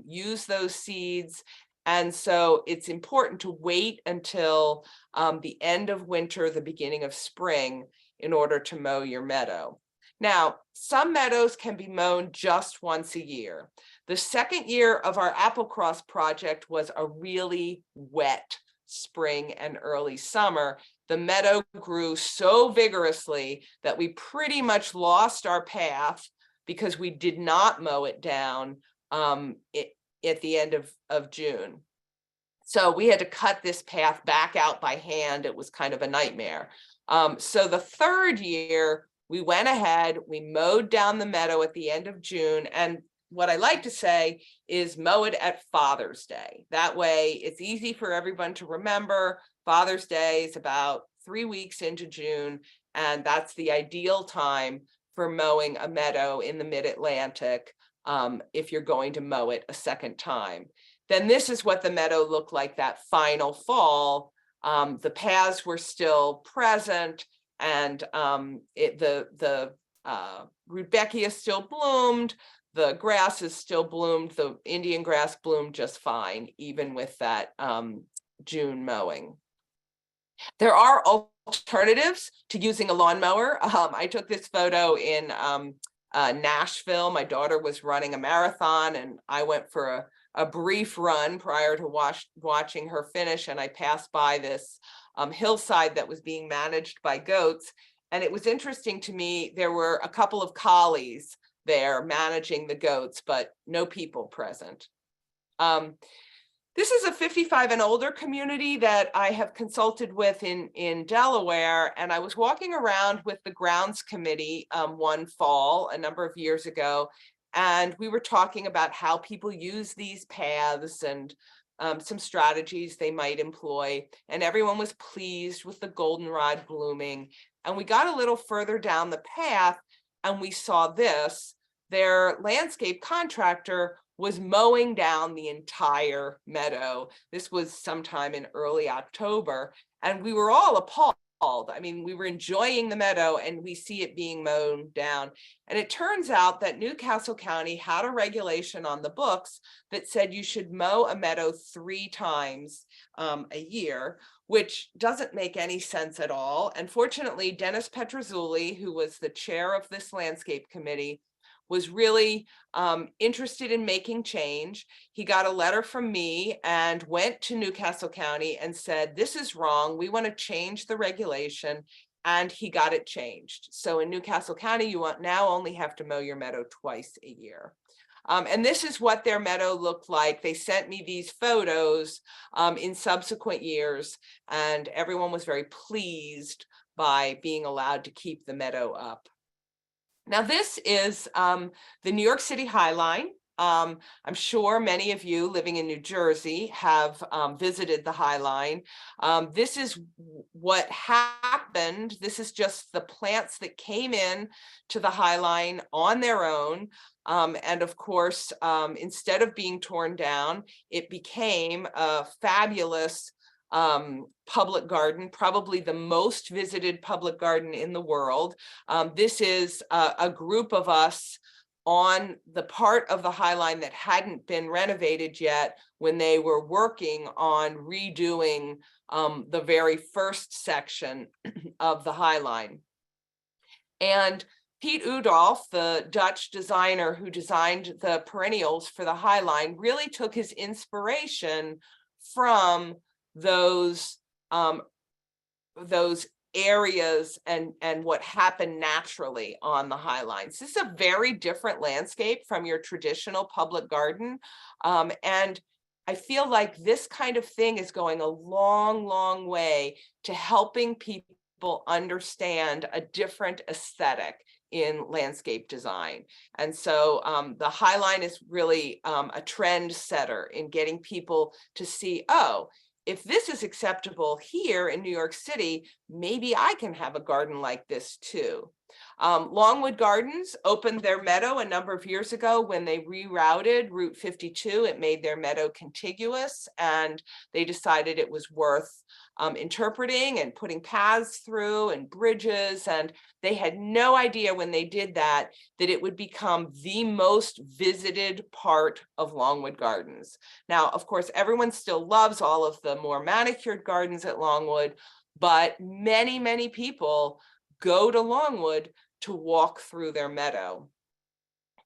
use those seeds. And so it's important to wait until the end of winter, the beginning of spring, in order to mow your meadow. Now, some meadows can be mown just once a year. The second year of our Applecross project was a really wet spring and early summer. The meadow grew so vigorously that we pretty much lost our path because we did not mow it down at the end of June. So we had to cut this path back out by hand. It was kind of a nightmare. So the third year, we went ahead, we mowed down the meadow at the end of June. And what I like to say is mow it at Father's Day. That way it's easy for everyone to remember. Father's Day is about 3 weeks into June, and that's the ideal time for mowing a meadow in the mid-Atlantic if you're going to mow it a second time. then this is what the meadow looked like that final fall. The paths were still present, and the rudbeckia still bloomed. The grasses still bloomed. The Indian grass bloomed just fine, even with that June mowing. There are alternatives to using a lawnmower. I took this photo in Nashville. My daughter was running a marathon, and I went for a brief run prior to watching her finish, and I passed by this hillside that was being managed by goats. And it was interesting to me, there were a couple of collies there managing the goats, but no people present. This is a 55 and older community that I have consulted with in Delaware, and I was walking around with the grounds committee one fall a number of years ago, and we were talking about how people use these paths and some strategies they might employ, and everyone was pleased with the goldenrod blooming. And we got a little further down the path, and we saw this. Their landscape contractor was mowing down the entire meadow. This was sometime in early October, and we were all appalled. I mean, we were enjoying the meadow, and we see it being mown down. And it turns out that Newcastle County had a regulation on the books that said you should mow a meadow 3 times a year, which doesn't make any sense at all. And fortunately, Dennis Petrozzulli, who was the chair of this landscape committee, was really interested in making change. He got a letter from me and went to Newcastle County and said, this is wrong. We want to change the regulation. And he got it changed. So in Newcastle County, you now only have to mow your meadow twice a year. And this is what their meadow looked like. They sent me these photos in subsequent years, and everyone was very pleased by being allowed to keep the meadow up. Now, this is the New York City High Line. I'm sure many of you living in New Jersey have visited the High Line. This is what happened. This is just the plants that came in to the High Line on their own. And of course, instead of being torn down, it became a fabulous public garden, probably the most visited public garden in the world. This is a group of us on the part of the High Line that hadn't been renovated yet when they were working on redoing the very first section of the High Line. And Piet Oudolf, the Dutch designer who designed the perennials for the High Line, really took his inspiration from those areas and what happened naturally on the High Lines. This is a very different landscape from your traditional public garden. And I feel like this kind of thing is going a long, long way to helping people understand a different aesthetic in landscape design. And so the High Line is really a trend setter in getting people to see, oh, if this is acceptable here in New York City, maybe I can have a garden like this too. Longwood Gardens opened their meadow a number of years ago when they rerouted Route 52. It made their meadow contiguous, and they decided it was worth interpreting and putting paths through and bridges. And they had no idea when they did that it would become the most visited part of Longwood Gardens. Now, of course, everyone still loves all of the more manicured gardens at Longwood, but many, many people go to Longwood to walk through their meadow.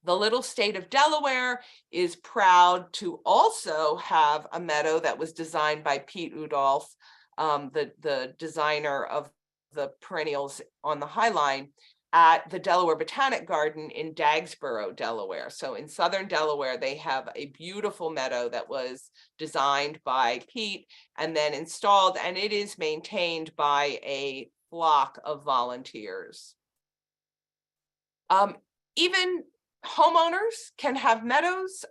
The little state of Delaware is proud to also have a meadow that was designed by Piet Oudolf, the designer of the perennials on the High Line, at the Delaware Botanic Garden in Dagsboro, Delaware. So in southern Delaware, they have a beautiful meadow that was designed by Piet and then installed, and it is maintained by a flock of volunteers. Even homeowners can have meadows.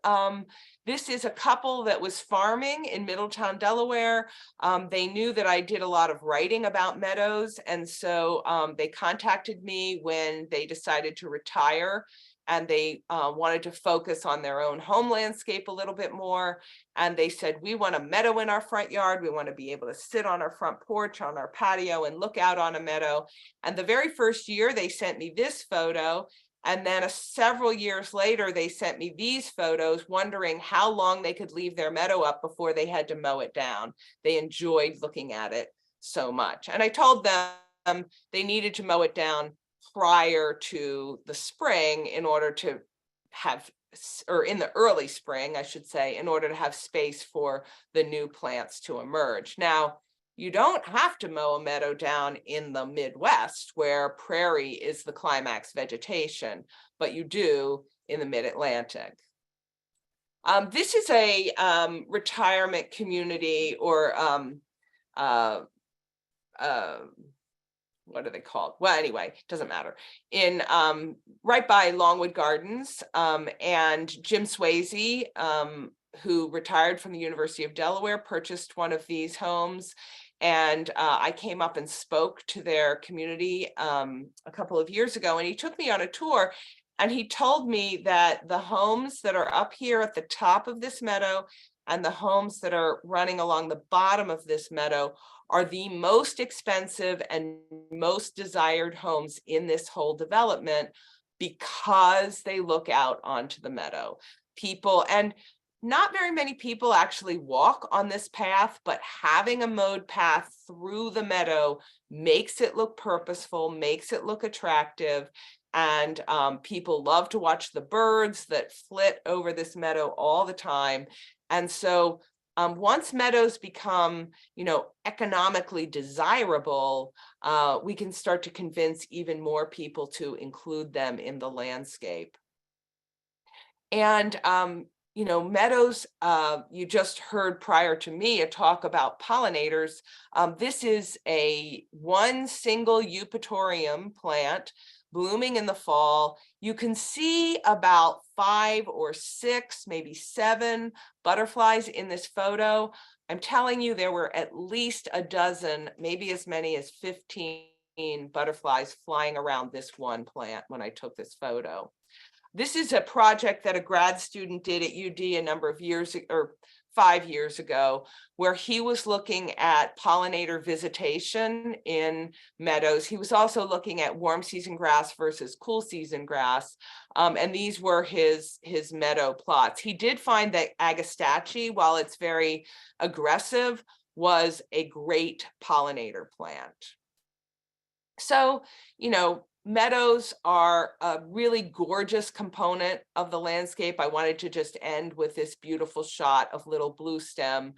This is a couple that was farming in Middletown, Delaware. They knew that I did a lot of writing about meadows, and so they contacted me when they decided to retire. and they wanted to focus on their own home landscape a little bit more. And they said, we want a meadow in our front yard. We want to be able to sit on our front porch, on our patio, and look out on a meadow. And the very first year they sent me this photo. And then several years later, they sent me these photos, wondering how long they could leave their meadow up before they had to mow it down. They enjoyed looking at it so much. And I told them they needed to mow it down prior to the spring in order to have, or in the early spring, I should say, in order to have space for the new plants to emerge. Now, you don't have to mow a meadow down in the Midwest, where prairie is the climax vegetation, but you do in the Mid-Atlantic. This is a retirement community, or what are they called? Well, anyway, it doesn't matter. In right by Longwood Gardens, and Jim Swayze, who retired from the University of Delaware, purchased one of these homes. And I came up and spoke to their community a couple of years ago, and he took me on a tour. And he told me that the homes that are up here at the top of this meadow and the homes that are running along the bottom of this meadow are the most expensive and most desired homes in this whole development, because they look out onto the meadow. People, and not very many people actually walk on this path, but having a mowed path through the meadow makes it look purposeful, makes it look attractive. And people love to watch the birds that flit over this meadow all the time. And so once meadows become, economically desirable, we can start to convince even more people to include them in the landscape. And meadows, you just heard prior to me a talk about pollinators. This is one single eupatorium plant blooming in the fall. You can see about 5 or 6, maybe 7 butterflies in this photo. I'm telling you, there were at least a dozen, maybe as many as 15 butterflies flying around this one plant when I took this photo. This is a project that a grad student did at UD a number of years, or 5 years ago, where he was looking at pollinator visitation in meadows. He was also looking at warm season grass versus cool season grass. And these were his meadow plots. He did find that agastache, while it's very aggressive, was a great pollinator plant. So, meadows are a really gorgeous component of the landscape. I wanted to just end with this beautiful shot of little blue stem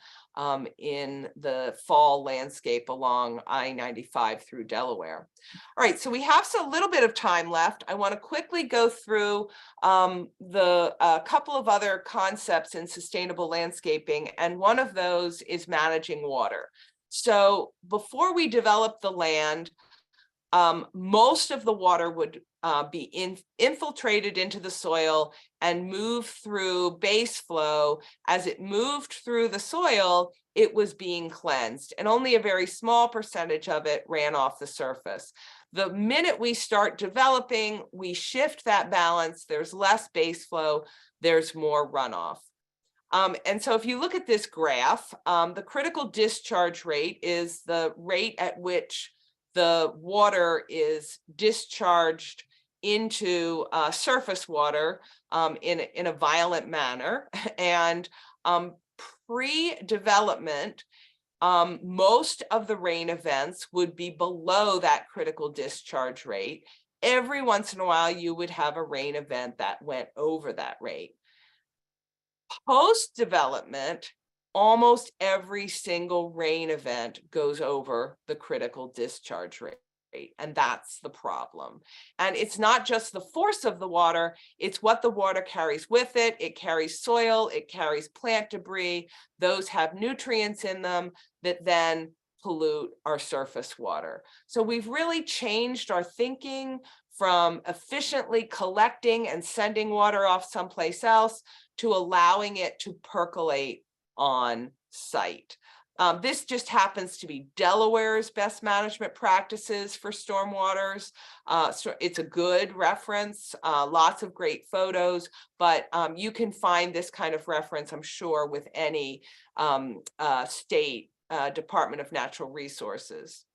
in the fall landscape along I-95 through Delaware. All right, so we have a little bit of time left. I want to quickly go through the couple of other concepts in sustainable landscaping, and one of those is managing water. So before we develop the land, most of the water would be infiltrated into the soil and move through base flow. As it moved through the soil, it was being cleansed, and only a very small percentage of it ran off the surface. The minute we start developing, we shift that balance. There's less base flow, there's more runoff. And so if you look at this graph, the critical discharge rate is the rate at which the water is discharged into surface water in a violent manner. And pre-development, most of the rain events would be below that critical discharge rate. Every once in a while, you would have a rain event that went over that rate. Post-development, almost every single rain event goes over the critical discharge rate, and that's the problem. And it's not just the force of the water, it's what the water carries with it. It carries soil, it carries plant debris. Those have nutrients in them that then pollute our surface water. So we've really changed our thinking from efficiently collecting and sending water off someplace else to allowing it to percolate on site. This just happens to be Delaware's best management practices for stormwaters. So it's a good reference, lots of great photos, but you can find this kind of reference, I'm sure, with any state Department of Natural Resources.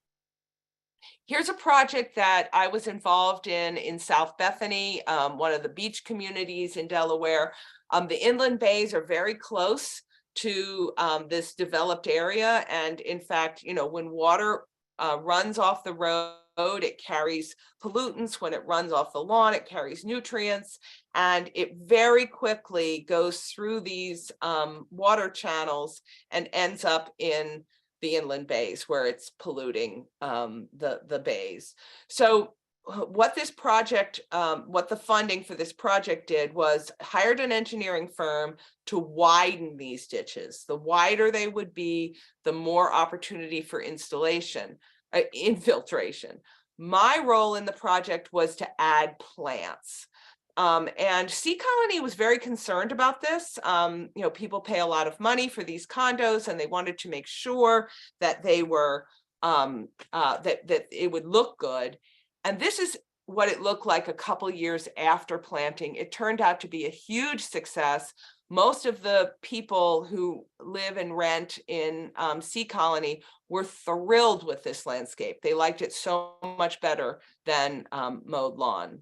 Here's a project that I was involved in South Bethany, one of the beach communities in Delaware. The inland bays are very close to this developed area. And in fact, you know, when water runs off the road, it carries pollutants. When it runs off the lawn, it carries nutrients. And it very quickly goes through these water channels and ends up in the inland bays where it's polluting the bays. So what this project, what the funding for this project did was hired an engineering firm to widen these ditches. The wider they would be, the more opportunity for infiltration. My role in the project was to add plants. And Sea Colony was very concerned about this. You know, people pay a lot of money for these condos, and they wanted to make sure that they were that it would look good. And this is what it looked like a couple years after planting. It turned out to be a huge success. Most of the people who live and rent in Sea Colony were thrilled with this landscape. They liked it so much better than mowed lawn.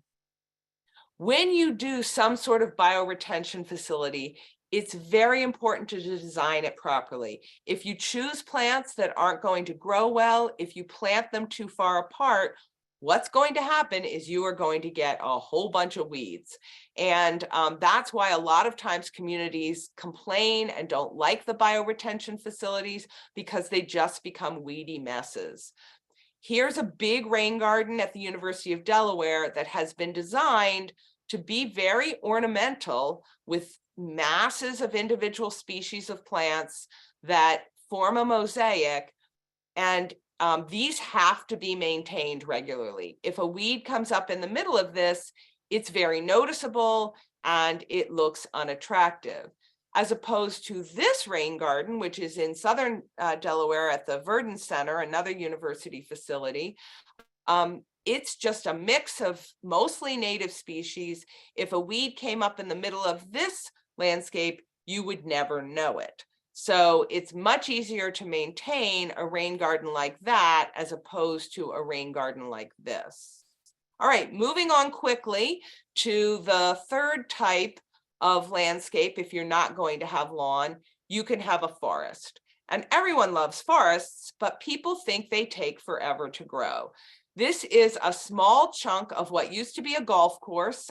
When you do some sort of bioretention facility, it's very important to design it properly. If you choose plants that aren't going to grow well, if you plant them too far apart, what's going to happen is you are going to get a whole bunch of weeds. And that's why a lot of times communities complain and don't like the bioretention facilities, because they just become weedy messes. Here's a big rain garden at the University of Delaware that has been designed to be very ornamental, with masses of individual species of plants that form a mosaic. And these have to be maintained regularly. If a weed comes up in the middle of this, it's very noticeable and it looks unattractive. As opposed to this rain garden, which is in southern Delaware at the Verdon Center, another university facility. It's just a mix of mostly native species. If a weed came up in the middle of this landscape, you would never know it. So it's much easier to maintain a rain garden like that as opposed to a rain garden like this. All right, moving on quickly to the third type of landscape. If you're not going to have lawn, you can have a forest. And everyone loves forests, but people think they take forever to grow. This is a small chunk of what used to be a golf course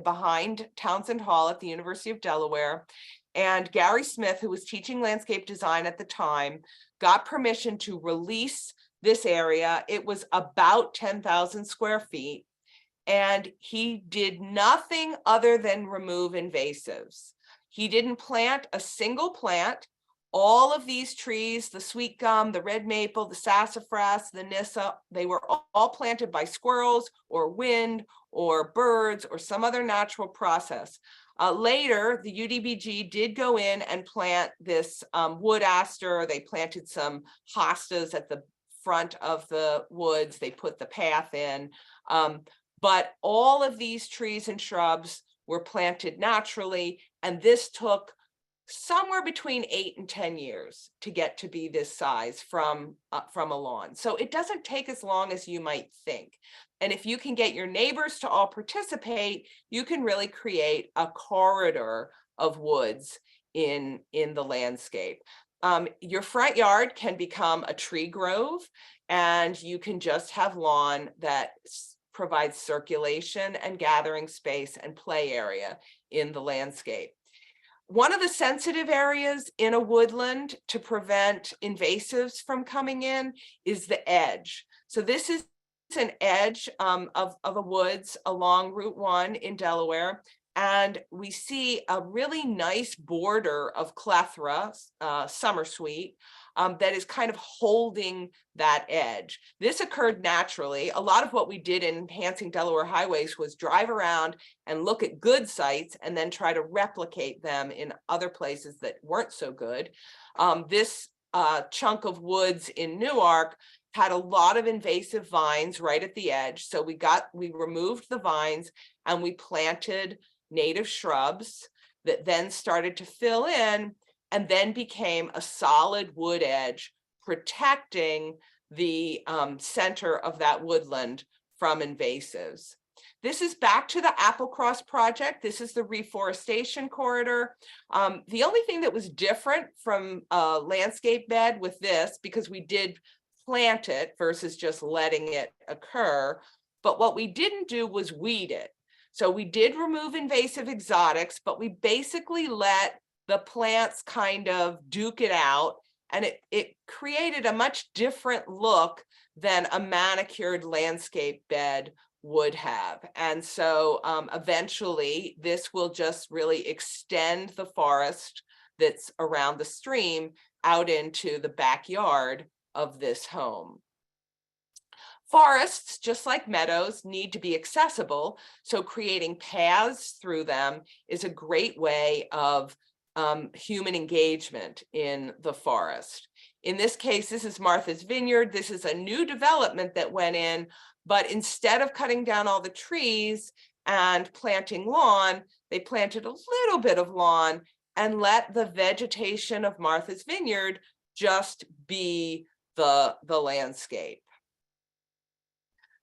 behind Townsend Hall at the University of Delaware. And Gary Smith, who was teaching landscape design at the time, got permission to release this area. It was about 10,000 square feet. And he did nothing other than remove invasives. He didn't plant a single plant. All of these trees, the sweet gum, the red maple, the sassafras, the nyssa, they were all planted by squirrels or wind or birds or some other natural process. Later, the UDBG did go in and plant this wood aster. They planted some hostas at the front of the woods. They put the path in. But all of these trees and shrubs were planted naturally, and this took somewhere between 8 and 10 years to get to be this size from a lawn. So it doesn't take as long as you might think. And if you can get your neighbors to all participate, you can really create a corridor of woods in the landscape. Your front yard can become a tree grove, and you can just have lawn that provides circulation and gathering space and play area in the landscape. One of the sensitive areas in a woodland to prevent invasives from coming in is the edge. So this is an edge of a woods along Route 1 in Delaware. And we see a really nice border of clethra, summer sweet, that is kind of holding that edge. This occurred naturally. A lot of what we did in enhancing Delaware highways was drive around and look at good sites and then try to replicate them in other places that weren't so good. This chunk of woods in Newark had a lot of invasive vines right at the edge. So we removed the vines and we planted native shrubs that then started to fill in and then became a solid wood edge, protecting the center of that woodland from invasives. This is back to the Applecross project. This is the reforestation corridor. The only thing that was different from a landscape bed with this, because we did plant it versus just letting it occur, but what we didn't do was weed it. So we did remove invasive exotics, but we basically let the plants kind of duke it out, and it created a much different look than a manicured landscape bed would have. And so eventually this will just really extend the forest that's around the stream out into the backyard of this home. Forests, just like meadows, need to be accessible, so creating paths through them is a great way of human engagement in the forest. In this case, this is Martha's Vineyard. This is a new development that went in, but instead of cutting down all the trees and planting lawn, they planted a little bit of lawn and let the vegetation of Martha's Vineyard just be the landscape.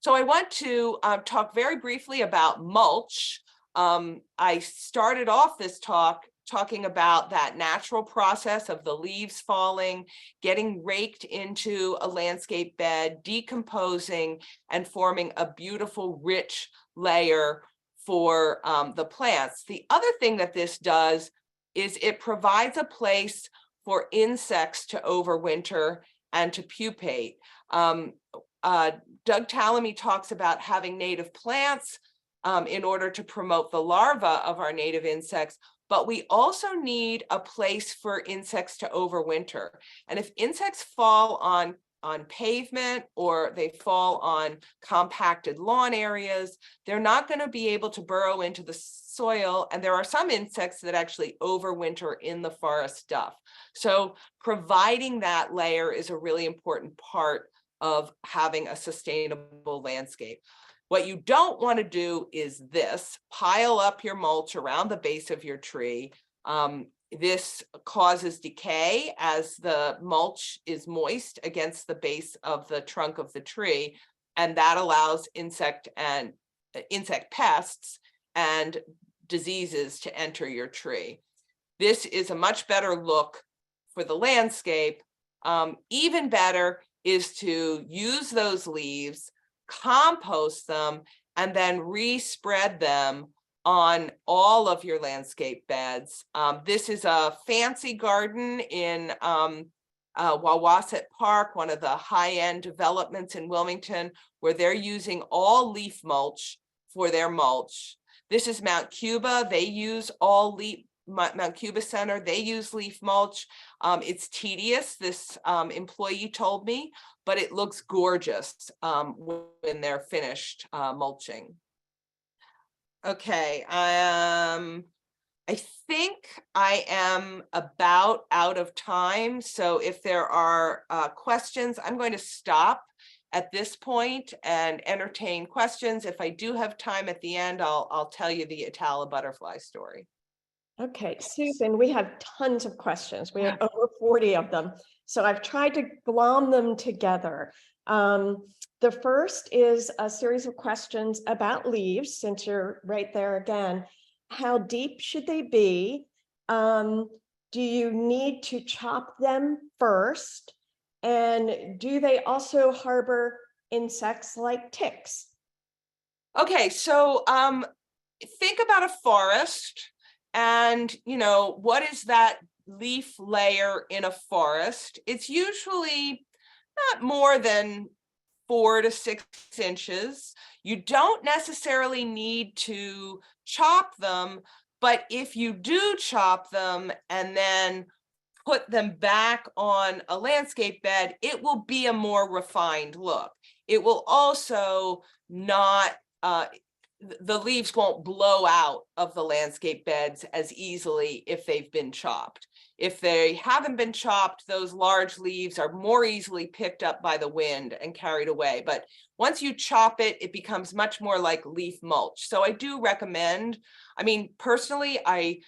So I want to talk very briefly about mulch. I started off this talk talking about that natural process of the leaves falling, getting raked into a landscape bed, decomposing, and forming a beautiful, rich layer for the plants. The other thing that this does is it provides a place for insects to overwinter and to pupate. Doug Tallamy talks about having native plants in order to promote the larvae of our native insects, but we also need a place for insects to overwinter. And if insects fall on pavement or they fall on compacted lawn areas, they're not going to be able to burrow into the soil. And there are some insects that actually overwinter in the forest stuff. So providing that layer is a really important part of having a sustainable landscape. What you don't want to do is this: pile up your mulch around the base of your tree. This causes decay as the mulch is moist against the base of the trunk of the tree, and that allows insect pests and diseases to enter your tree. This is a much better look for the landscape. Even better is to use those leaves, compost them, and then respread them on all of your landscape beds. This is a fancy garden in Wawasset Park, one of the high-end developments in Wilmington, where they're using all leaf mulch for their mulch. This is Mount Cuba. They use all leaf, Mount Cuba Center, they use leaf mulch. It's tedious, this employee told me, but it looks gorgeous when they're finished mulching. Okay, I think I am about out of time. So if there are questions, I'm going to stop at this point and entertain questions. If I do have time at the end, I'll tell you the Atala butterfly story. Okay, Susan, we have tons of questions. We have over 40 of them. So I've tried to glom them together. The first is a series of questions about leaves, since you're right there again. How deep should they be? Do you need to chop them first? And do they also harbor insects like ticks? Okay, so think about a forest. And, you know, what is that leaf layer in a forest? It's usually not more than 4 to 6 inches. You don't necessarily need to chop them, but if you do chop them and then put them back on a landscape bed, it will be a more refined look. It will also not the leaves won't blow out of the landscape beds as easily if they've been chopped. If they haven't been chopped, those large leaves are more easily picked up by the wind and carried away. But once you chop it, it becomes much more like leaf mulch. So I do recommend, I mean, personally, I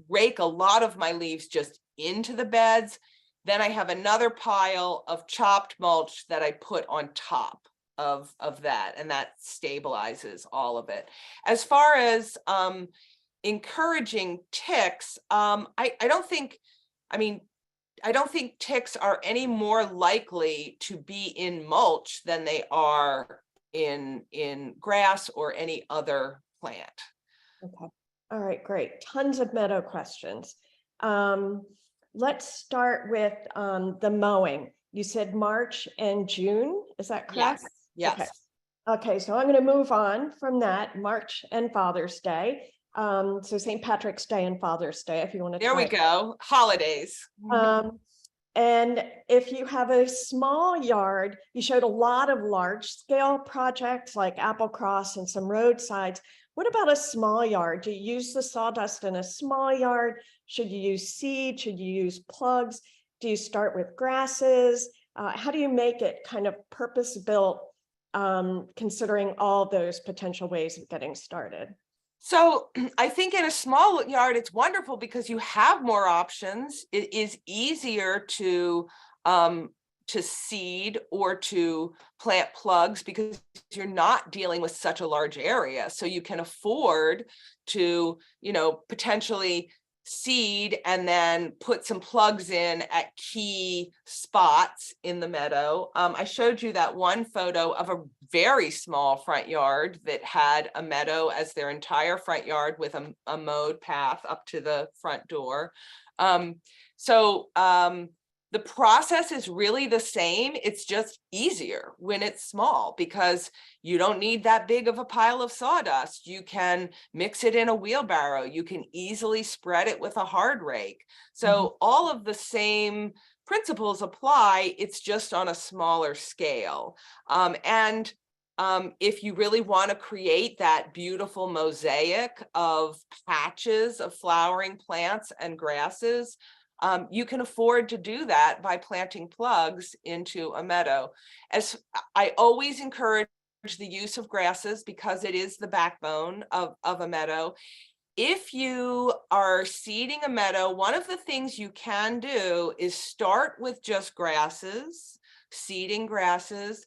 rake a lot of my leaves just into the beds. Then I have another pile of chopped mulch that I put on top of that, and that stabilizes all of it. As far as encouraging ticks, I don't think, I mean, I don't think ticks are any more likely to be in mulch than they are in grass or any other plant. Okay. All right, great. Tons of meadow questions. Let's start with the mowing. You said March and June, is that correct? Yes. Okay. Okay, so I'm going to move on from that, March and Father's Day. So St. Patrick's Day and Father's Day, if you want to. There we go. Holidays. And if you have a small yard, you showed a lot of large scale projects like Applecross and some roadsides. What about a small yard? Do you use the sawdust in a small yard? Should you use seed? Should you use plugs? Do you start with grasses? How do you make it kind of purpose-built, considering all those potential ways of getting started? So I think in a small yard, it's wonderful because you have more options. It is easier to seed or to plant plugs because you're not dealing with such a large area. So you can afford to, potentially seed and then put some plugs in at key spots in the meadow. I showed you that one photo of a very small front yard that had a meadow as their entire front yard with a mowed path up to the front door. The process is really the same. It's just easier when it's small because you don't need that big of a pile of sawdust. You can mix it in a wheelbarrow. You can easily spread it with a hard rake. So all of the same principles apply. It's just on a smaller scale. If you really want to create that beautiful mosaic of patches of flowering plants and grasses, you can afford to do that by planting plugs into a meadow. As I always encourage the use of grasses because it is the backbone of a meadow. If you are seeding a meadow, one of the things you can do is start with just grasses, seeding grasses,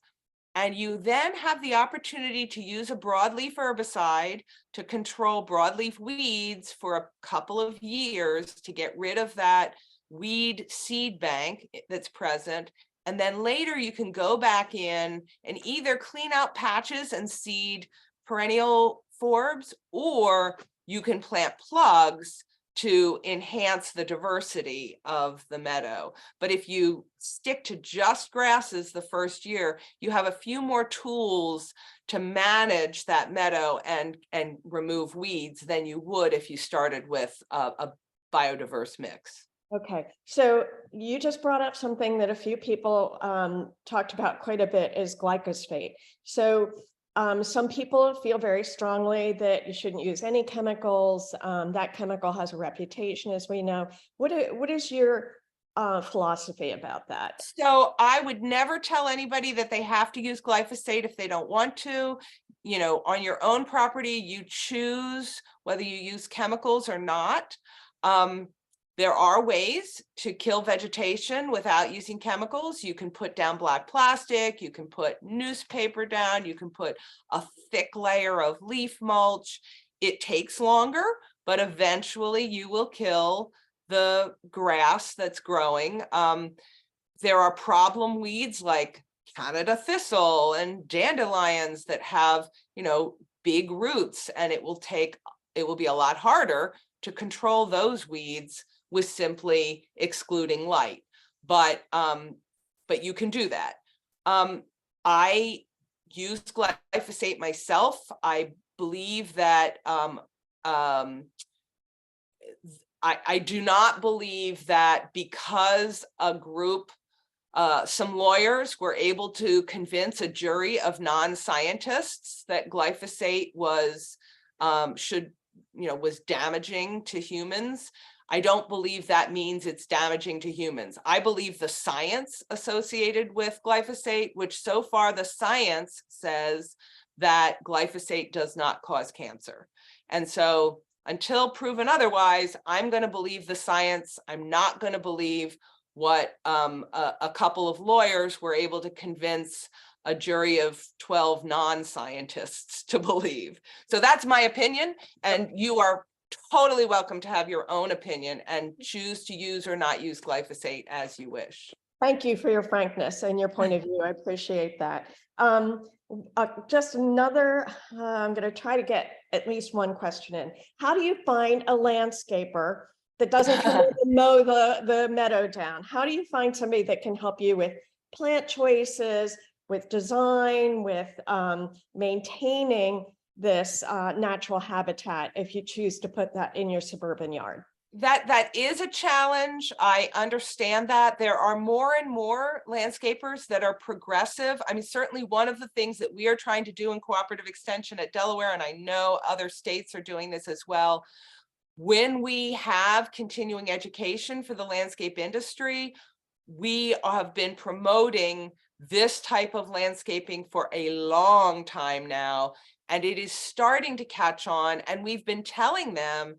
and you then have the opportunity to use a broadleaf herbicide to control broadleaf weeds for a couple of years to get rid of that weed seed bank that's present. And then later you can go back in and either clean out patches and seed perennial forbs, or you can plant plugs to enhance the diversity of the meadow. But if you stick to just grasses the first year, you have a few more tools to manage that meadow and remove weeds than you would if you started with a biodiverse mix. Okay, so you just brought up something that a few people talked about quite a bit is glyphosate. So some people feel very strongly that you shouldn't use any chemicals. That chemical has a reputation, as we know. What is your philosophy about that? So I would never tell anybody that they have to use glyphosate if they don't want to. On your own property, you choose whether you use chemicals or not. There are ways to kill vegetation without using chemicals. You can put down black plastic, you can put newspaper down, you can put a thick layer of leaf mulch. It takes longer, but eventually you will kill the grass that's growing. There are problem weeds like Canada thistle and dandelions that have, big roots, and it will be a lot harder to control those weeds with simply excluding light, but you can do that. I use glyphosate myself. I believe that I do not believe that because a group some lawyers were able to convince a jury of non-scientists that glyphosate was was damaging to humans. I don't believe that means it's damaging to humans. I believe the science associated with glyphosate, which so far the science says that glyphosate does not cause cancer. And so until proven otherwise, I'm going to believe the science. I'm not going to believe what a couple of lawyers were able to convince a jury of 12 non-scientists to believe. So that's my opinion, and you are totally welcome to have your own opinion and choose to use or not use glyphosate as you wish. Thank you for your frankness and your point of view. I appreciate that. Just another, I'm going to try to get at least one question in. How do you find a landscaper that doesn't come in and mow the meadow down? How do you find somebody that can help you with plant choices, with design, with maintaining this natural habitat if you choose to put that in your suburban yard? That is a challenge. I understand that. There are more and more landscapers that are progressive. I mean, certainly one of the things that we are trying to do in cooperative extension at Delaware, and I know other states are doing this as well, when we have continuing education for the landscape industry, we have been promoting this type of landscaping for a long time now, and it is starting to catch on. And we've been telling them,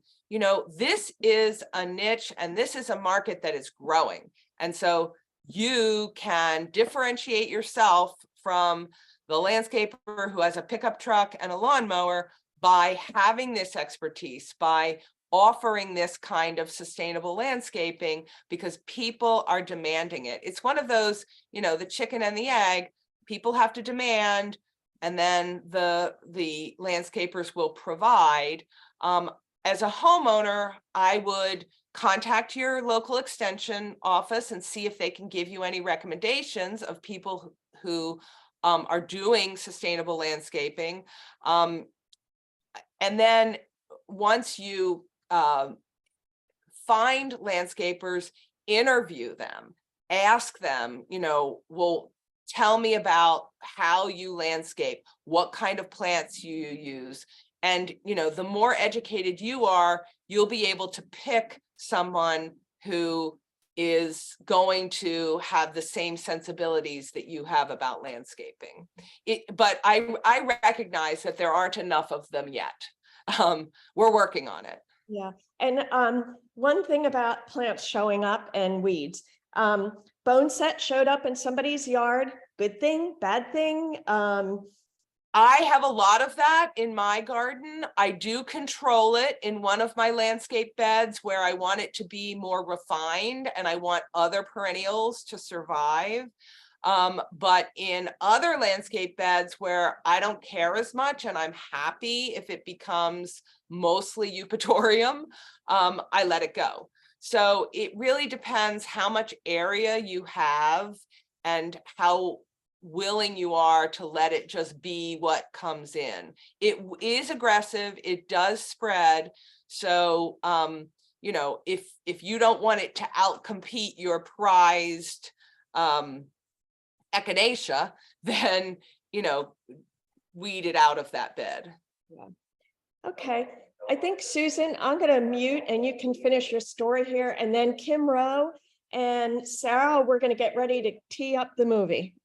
this is a niche and this is a market that is growing. And so you can differentiate yourself from the landscaper who has a pickup truck and a lawnmower by having this expertise, by offering this kind of sustainable landscaping, because people are demanding it. It's one of those, the chicken and the egg. People have to demand, and then the landscapers will provide. As a homeowner, I would contact your local extension office and see if they can give you any recommendations of people who are doing sustainable landscaping. And then once you find landscapers, interview them, ask them, well, tell me about how you landscape, what kind of plants you use. And, the more educated you are, you'll be able to pick someone who is going to have the same sensibilities that you have about landscaping. But I recognize that there aren't enough of them yet. We're working on it. Yeah. And one thing about plants showing up and weeds, bone set showed up in somebody's yard. Good thing, bad thing? I have a lot of that in my garden. I do control it in one of my landscape beds where I want it to be more refined and I want other perennials to survive. But in other landscape beds where I don't care as much and I'm happy if it becomes mostly eupatorium, I let it go. So it really depends how much area you have and how willing you are to let it just be what comes in. It is aggressive, it does spread. So, if you don't want it to outcompete your prized echinacea, then, weed it out of that bed. Yeah. Okay. I think, Susan, I'm going to mute and you can finish your story here. And then Kim Rowe and Sarah, we're going to get ready to tee up the movie.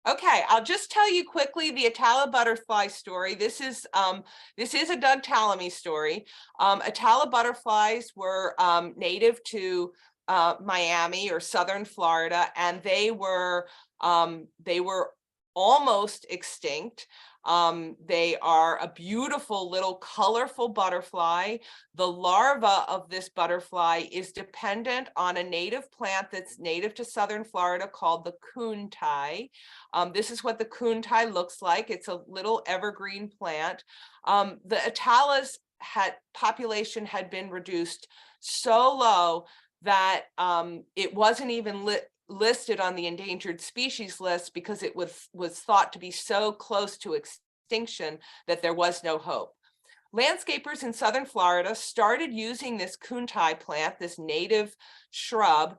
Okay, I'll just tell you quickly the Atala butterfly story. This is a Doug Tallamy story. Atala butterflies were native to Miami or southern Florida, and they were almost extinct. They are a beautiful little colorful butterfly. The larva of this butterfly is dependent on a native plant that's native to southern Florida called the kuntai. This is what the kuntai looks like. It's a little evergreen plant. The Atala's population had been reduced so low that it wasn't even listed on the endangered species list because it was thought to be so close to extinction that there was no hope. Landscapers in southern Florida started using this kuntai plant, this native shrub,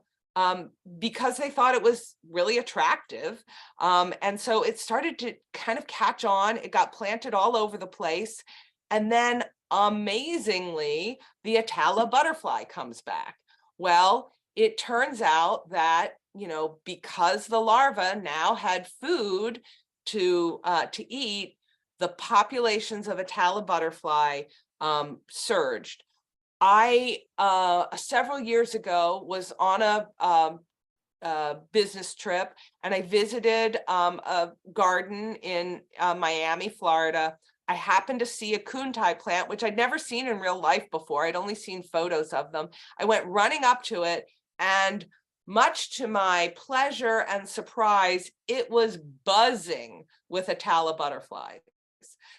because they thought it was really attractive. And so it started to kind of catch on. It got planted all over the place. And then amazingly, the Atala butterfly comes back. Well, it turns out that, you know, because the larva now had food to eat, the populations of Atala butterfly surged. I several years ago was on a business trip, and I visited a garden in Miami, Florida. I happened to see a kuntai plant, which I'd never seen in real life before. I'd only seen photos of them. I went running up to it, and much to my pleasure and surprise, it was buzzing with Atala butterflies.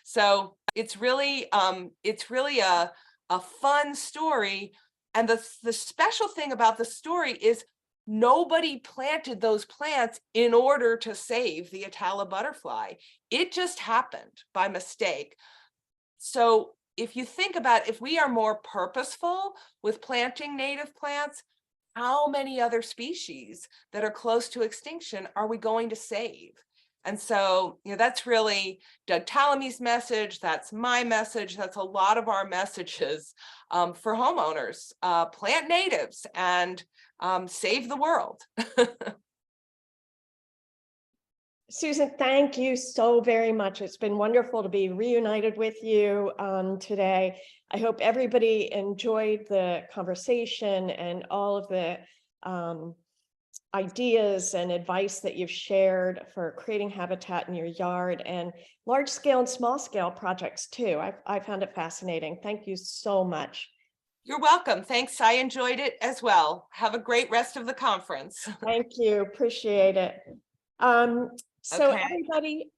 So it's really a fun story. And the special thing about the story is nobody planted those plants in order to save the Atala butterfly. It just happened by mistake. So if you think about, if we are more purposeful with planting native plants, how many other species that are close to extinction are we going to save? And so, you know, that's really Doug Tallamy's message. That's my message. That's a lot of our messages for homeowners. Plant natives and save the world. Susan, thank you so very much. It's been wonderful to be reunited with you today. I hope everybody enjoyed the conversation and all of the ideas and advice that you've shared for creating habitat in your yard, and large scale and small scale projects too. I found it fascinating. Thank you so much. You're welcome. Thanks. I enjoyed it as well. Have a great rest of the conference. Thank you. Appreciate it. So Okay. everybody,